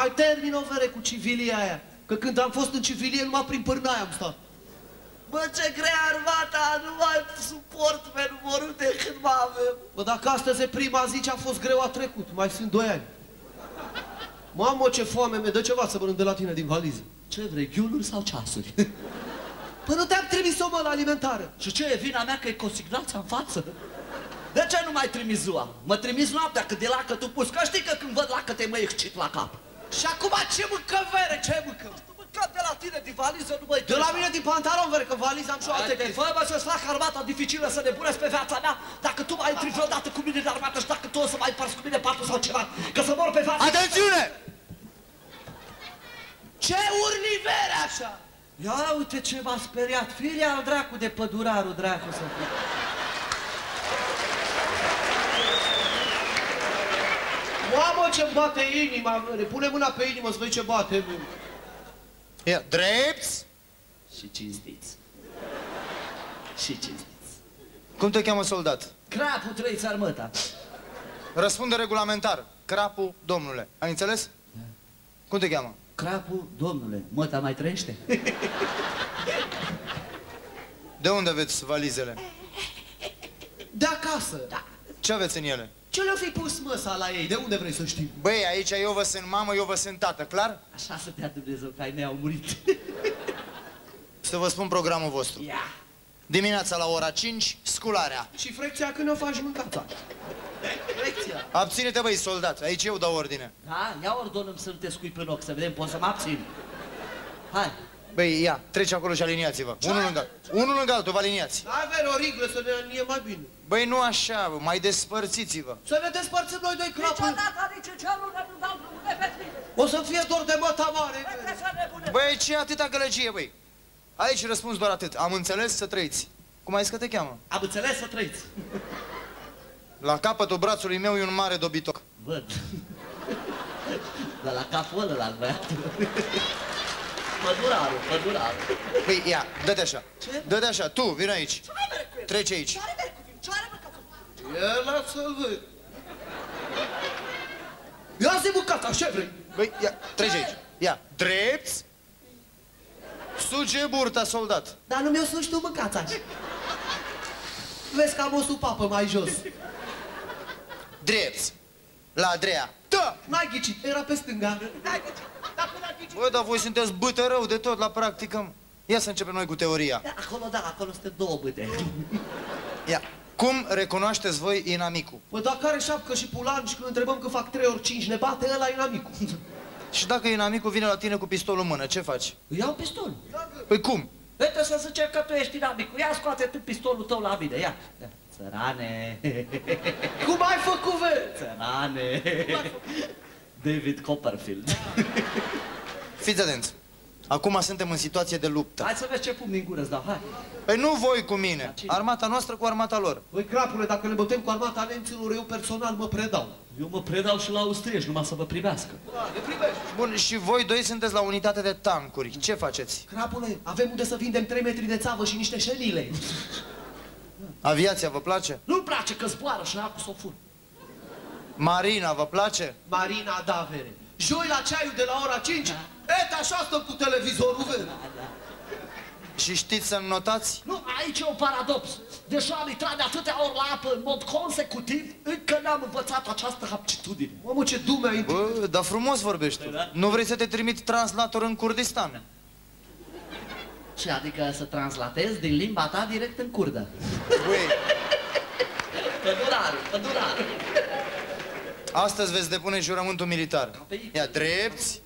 Mai termin-o, vere, cu civilia aia. Că când am fost în civilie, numai prin pârnaia am stat. Bă, ce grea armata, nu mai suport pe numărul de cât mai avem. Bă, dacă astăzi e prima zi, ce a fost greu a trecut. Mai sunt 2 ani. Mamă, ce foame, mi-e, dă ceva să mănânc de la tine din valiză. Ce vrei, ghiuluri sau ceasuri? Păi nu te-am trimis-o, mă, la alimentară. Și ce, e vina mea că e consignația în față? De ce nu mai trimis ziua? Mă trimis noaptea, că de lacătul pus. Că știi că când văd lacăte mă excit la cap. Și acum ce mâncăm, vere, ce mâncăm? Mâncăm de la tine din valiză, nu mai de la mine din pantalon, vere, că valiza am și o alte chestii. Fă, mă, să-ți fac armata dificilă, să nebunesc pe viața mea. Dacă tu mai intri vreodată cu mine în armată și dacă tu o să mai parți cu mine patul sau ceva, că să mor pe față. Atențiune! Ce urli, vere, așa? Ia uite ce m-a speriat. Firea al dracu de pădurarul, dracu să fie. Mamă, ce-mi bate inima, vere. Pune mâna pe inimă să vezi ce bate. Ia, drepți! Și cinstiți. Și cinstiți. Cum te cheamă, soldat? Crapul trăiți armăta. Răspunde regulamentar. Crapul, domnule. Ai înțeles? Da. Cum te cheamă? Crapul, domnule. Măta mai trăiește? De unde aveți valizele? De acasă. Da. Ce aveți în ele? Ce le-o fi pus măsa la ei? De unde vrei să știi? Băi, aici eu vă sunt mamă, eu vă sunt tată, clar? Așa să dea Dumnezeu, că ai mei au murit. Să vă spun programul vostru. Ia. Dimineața la ora 5, scularea. Și frecția când o faci mâncața? Frecția. Abține-te, băi, soldat, aici eu dau ordine. Da, ia ordonăm să nu te scui pe loc, să vedem, poți să mă abțin. Hai. Băi, ia, treci acolo și aliniați-vă. Unul lângă altul, vă aliniați. N-ai vere o riglă să ne aliniem mai bine. Băi, nu așa, bă, mai despărțiți-vă. Să ne despărțim noi doi crapul. Niciodată nici în cerul nu dau drumul pe tine. O să fie dor de măta mare. Băi, ce atâta gălăgie, băi? Aici răspuns doar atât. Am înțeles, să trăiți. Cum ai zis că te cheamă? Am înțeles, să trăiți. La capătul brațului meu e un mare dobitoc. Văd. Dar la capul ăla, la băiatul. Pădurarul, pădurarul. Păi, ia, dă-te așa. Ce? Dă-te așa, tu, vino aici. Ce mai merg cu el? Treci aici. Ce are merg cu el? Ce are merg cu el? Ia, lasă-l, văd. Ia zi bucata, ce vrei? Băi, ia, treci aici. Ia, drepți. Suge burta, soldat. Dar nu mi-o suși tu mâncața. Vezi că am o supapă mai jos. Drepți. La dreea. Da! N-ai ghicit, era pe stânga. Bă, dar voi sunteți bâtă rău de tot la practică, mă. Ia să începem noi cu teoria. Da, acolo sunt 2 bâte. Ia, cum recunoașteți voi inamicul? Păi dacă are șapcă și pulan și când întrebăm că fac 3 ori 5 ne bate, ăla e inamicul. Și dacă inamicul vine la tine cu pistolul în mână, ce faci? Îi iau pistolul. Păi cum? Uite să zice că tu ești inamicul. Ia scoate tu pistolul tău la mine, ia. Țărane. Cum ai făcut, vei? Țărane. David Copperfield. Fiți atenți. Acum suntem în situație de luptă. Hai să vezi ce pumni în gură îți dau, hai. Păi nu voi cu mine. Armata noastră cu armata lor. Băi, crapule, dacă ne bătem cu armata nemților, eu personal mă predau. Eu mă predau și la austrieci, numai să vă privească. Da, ne privești. Bun, și voi doi sunteți la unitate de tancuri. Ce faceți? Crapule, avem unde să vindem 3 metri de țavă și niște șenile. Aviația vă place? Nu-mi place că zboară și n-am s-o fur. Marina vă place? Marina, da, vere. Joi la ceaiul de la ora 5, et așa stăm cu televizorul, vere. Și știți să notați? Nu, aici e un paradox. Deja am intrat de atâtea ori la apă în mod consecutiv, încă n-am învățat această aptitudine. Mamă, ce dume ai... Bă, dar frumos vorbești tu. Da. Nu vrei să te trimit translator în Kurdistan? Ce adică să translatezi din limba ta direct în kurdă? Băi, Pădurarul. astăzi veți depune jurământul militar. Ia, drepți.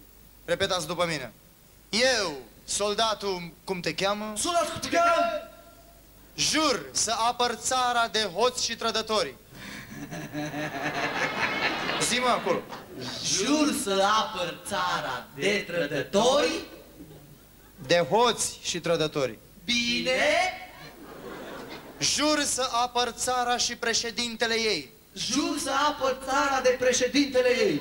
Repetați după mine. Eu, soldatul, cum te cheamă? Sună-ți cum te cheamă? Jur să apăr țara de hoți și trădători. Zi-mă acolo. Jur să apăr țara de trădători. De hoți și trădători. Bine. Jur să apăr țara și președintele ei. Jur să apăr țara de președintele ei.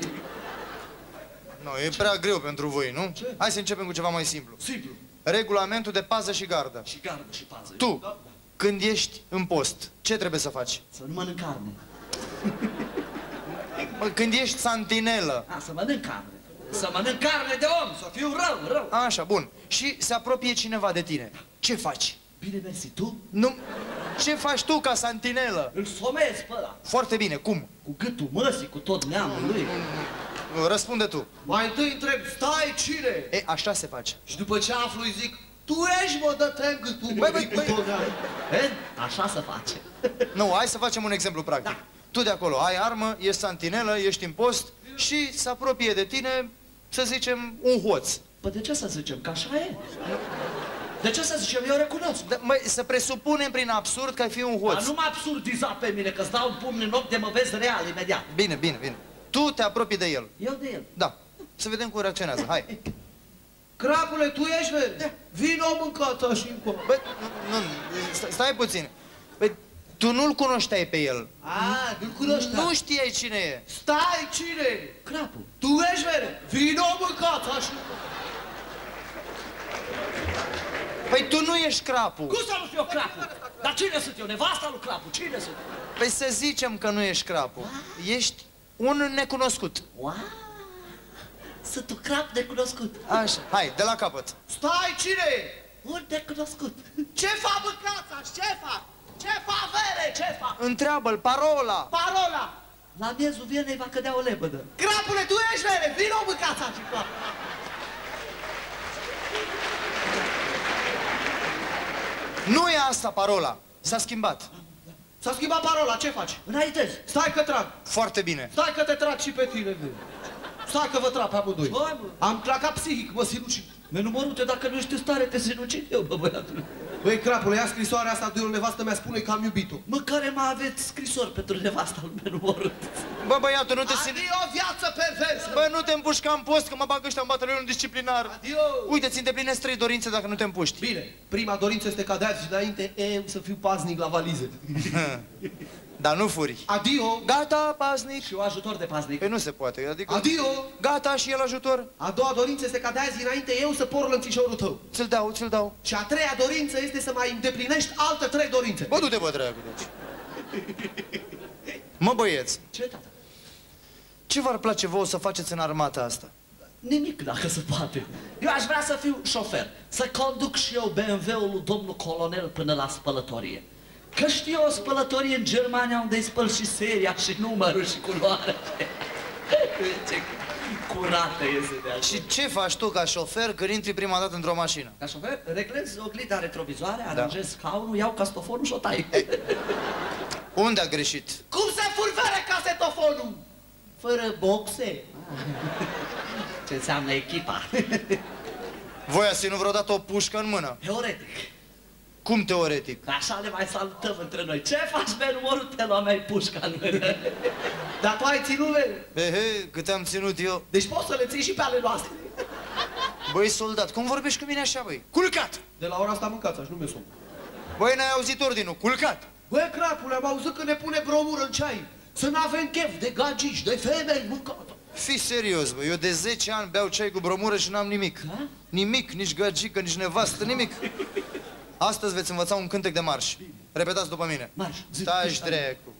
Nu, e prea greu pentru voi, nu? Ce? Hai să începem cu ceva mai simplu. Simplu. Regulamentul de pază și gardă. Și gardă și pază. Tu, Da. când ești în post, ce trebuie să faci? Să nu mănânc carne. Bă, când ești santinelă, A, să mănânc carne. Să mănânc carne de om, să fiu rău. Așa, bun. Și se apropie cineva de tine. Ce faci? Bine, mersi, tu? Nu. Ce faci tu ca santinelă? Îl somezi pe ăla. Foarte bine, cum? Cu gâtul măsii, cu tot neamul lui. Răspunde tu. Mai întâi întreb, stai, cine? E, așa se face. Și după ce aflu îi zic, tu ești, mă, dă-te-n gâtul. Băi. Așa se face. Nu, hai să facem un exemplu practic. Da. Tu de acolo ai armă, ești santinelă, ești în post și se apropie de tine, să zicem, un hoț. Păi de ce să zicem? Că așa e. De ce să zicem? Eu recunosc. Da, măi, să presupunem prin absurd că ai fi un hoț. Dar nu mă absurdiza pe mine, că-ți dau un pumn în ochi de mă vezi real imediat. Bine. Tu te apropii de el. Eu de el? Da. Să vedem cum reacționează. Hai. Crapule, tu ești, verde? Da. Vino mâncata și încă. Bă, nu, stai puțin. Bă, tu nu-l cunoșteai pe el. Nu-l cunoșteai. Nu știai cine e. Stai, cine? Crapul. Tu ești, verde? Vino mâncata și încă. Păi tu nu ești crapul. Cum să nu fiu eu crapul? Dar cine sunt eu? Nevasta lui crapul? Cine sunt? Păi să zicem că nu ești crapul. Ești un necunoscut. Wow. Sunt un crap necunoscut. Așa, hai, de la capăt. Stai, cine? Un necunoscut. Ce fac mâncața? Ce fac? Ce fac, vere? Ce fac? Întreabă-l, parola. Parola. La miezul Vienei va cădea o lebădă. Crapule, tu ești, vere? Vino mâncața și încă. Nu e asta parola. S-a schimbat. S-a schimbat parola, ce faci? Înaintez. Stai că trag. Foarte bine. Stai că te trag și pe tine, vere. Stai că vă trag pe amândoi. Am clacat psihic, mă sinucit. Menumărute, dacă nu ești în stare, te sinucid eu, bă, băiatul. Băi, crapule, ia scrisoarea asta de o nevastă mea, spune că am iubit-o. Măcar mai aveți scrisori pentru nevasta lui menumărut. Bă, băiatul, nu te simt... Adio, viață perversă! Bă, nu te împușca în post, că mă bag ăștia în batalionul disciplinar. Adio! Uite, ți îndeplinesc 3 dorințe dacă nu te împuști. Bine, prima dorință este ca de azi înainte eu să fiu paznic la valize. Dar nu furi. Adio! Gata, paznic. Și eu ajutor de paznic. Păi nu se poate, adică... Adio! Gata, și el ajutor. A doua dorință este ca de azi înainte eu să por lănțișorul tău. Ți-l dau. Și a treia dorință este să mai îndeplinești alte 3 dorințe. Bă, du-te, bă, dracu, deci. Mă, băieți. Ce, tata? Ce v-ar place vouă să faceți în armata asta? Nimic, dacă se poate. Eu aș vrea să fiu șofer, să conduc și eu BMW-ul lui domnul colonel până la spălătorie. Că știu o spălătorie în Germania unde îi spăl și seria și numărul și culoarea. Ce curată iese de așa. Și ce faci tu ca șofer când intri prima dată într-o mașină? Ca șofer, reglez oglinda retrovizoare, aranjez scaunul, iau castofonul și o tai. Unde a greșit? Cum se furvere casetofonul? Fără boxe. Ce înseamnă echipa? Voi ați ținut vreodată o pușcă în mână? Teoretic. Cum teoretic? Așa le mai salutăm între noi. Ce faci, menumărul, te lua mai pușca în mână? Dar tu ai ținut, vere? Ehe, cât am ținut eu. Deci poți să le ții și pe ale noastre. Băi, soldat, cum vorbești cu mine așa, băi? Culcat! De la ora asta mâncați, așa nu mi-e somn. Băi, n-ai auzit ordinul, culcat! Băi, crapule, am auzit că ne pune bromură în ceai. Să n-avem chef de gagici, de femei, mâncată. Fii serios, bă, eu de 10 ani beau ceai cu bromură și n-am nimic. Da? Nimic, nici gagică, nici nevastă, nimic. Astăzi veți învăța un cântec de marș. Repetați după mine. Marș. Stai-și drecu.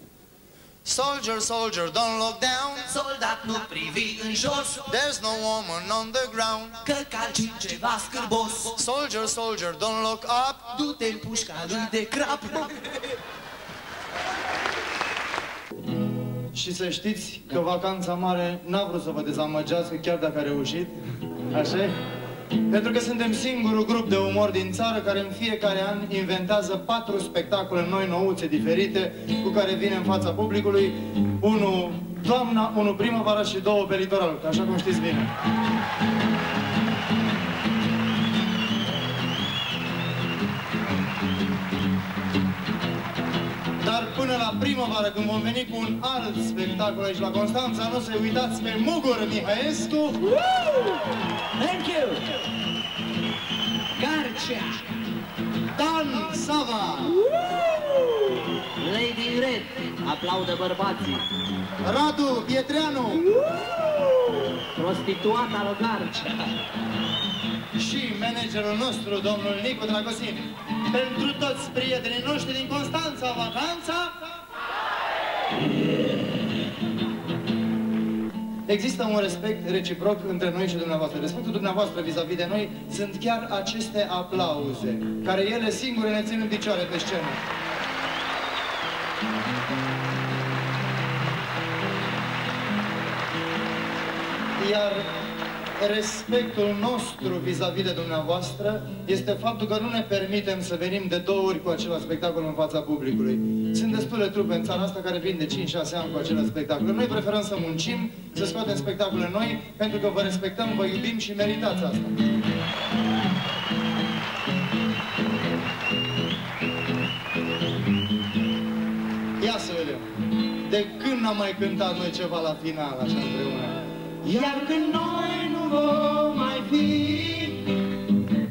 Soldier, soldier, don't look down. Soldat, nu privi în jos, There's no woman on the ground. că calci ceva scârbos. Soldier, soldier, don't look up. Du-te în pușca lui de crap. Și să știți că Vacanța Mare n-a vrut să vă dezamăgească, chiar dacă a reușit. Așa? Pentru că suntem singurul grup de umor din țară care în fiecare an inventează 4 spectacole noi, nouțe, diferite, cu care vine în fața publicului. 1 toamna, 1 primăvara și 2 pe litoral, așa cum știți bine. Dar până la primăvară, când vom veni cu un alt spectacol aici la Constanța, nu să uitați pe Mugur Mihaescu. Thank you! Garcea! Dan Sava! Lady Red! Aplaudă bărbații! Radu Pietreanu! Prostituata lui Garcea! Și managerul nostru, domnul Nicu Dragosin. Pentru toți prietenii noștri din Constanța, Vacanța... există un respect reciproc între noi și dumneavoastră. Respectul dumneavoastră vis-a-vis de noi sunt chiar aceste aplauze, care ele singure ne țin în picioare pe scenă. Iar respectul nostru vis-a-vis de dumneavoastră este faptul că nu ne permitem să venim de 2 ori cu același spectacol în fața publicului. Sunt destule trupe în țara asta care vin de 5-6 ani cu același spectacol. Noi preferăm să muncim, să scoatem spectacole noi, pentru că vă respectăm, vă iubim și meritați asta. Ia să vedem. De când n-am mai cântat noi ceva la final, așa împreună? Iar când noi nu vom mai fi,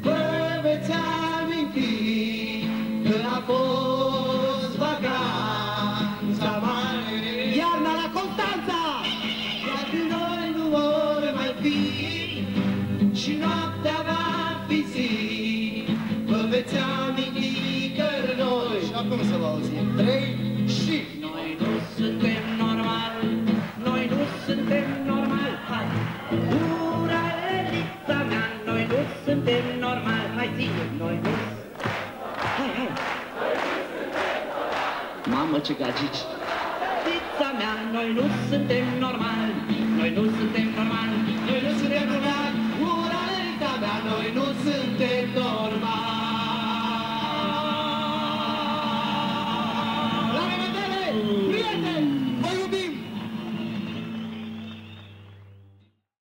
vă veți aminti că a fost vacanța mare. Iarna la Constanța! Iar când noi nu vom mai fi și noaptea va fi zi, vă veți aminti că noi... Și acum să vă auzim. 3 și... Noi nu suntem normali, noi nu suntem normali. Uralița mea, noi nu suntem normali. Hai zi, noi nu... Hai, hai! Mamă, ce gagici! Uralița mea, noi nu suntem normali. Noi nu suntem normali. Noi nu suntem normali.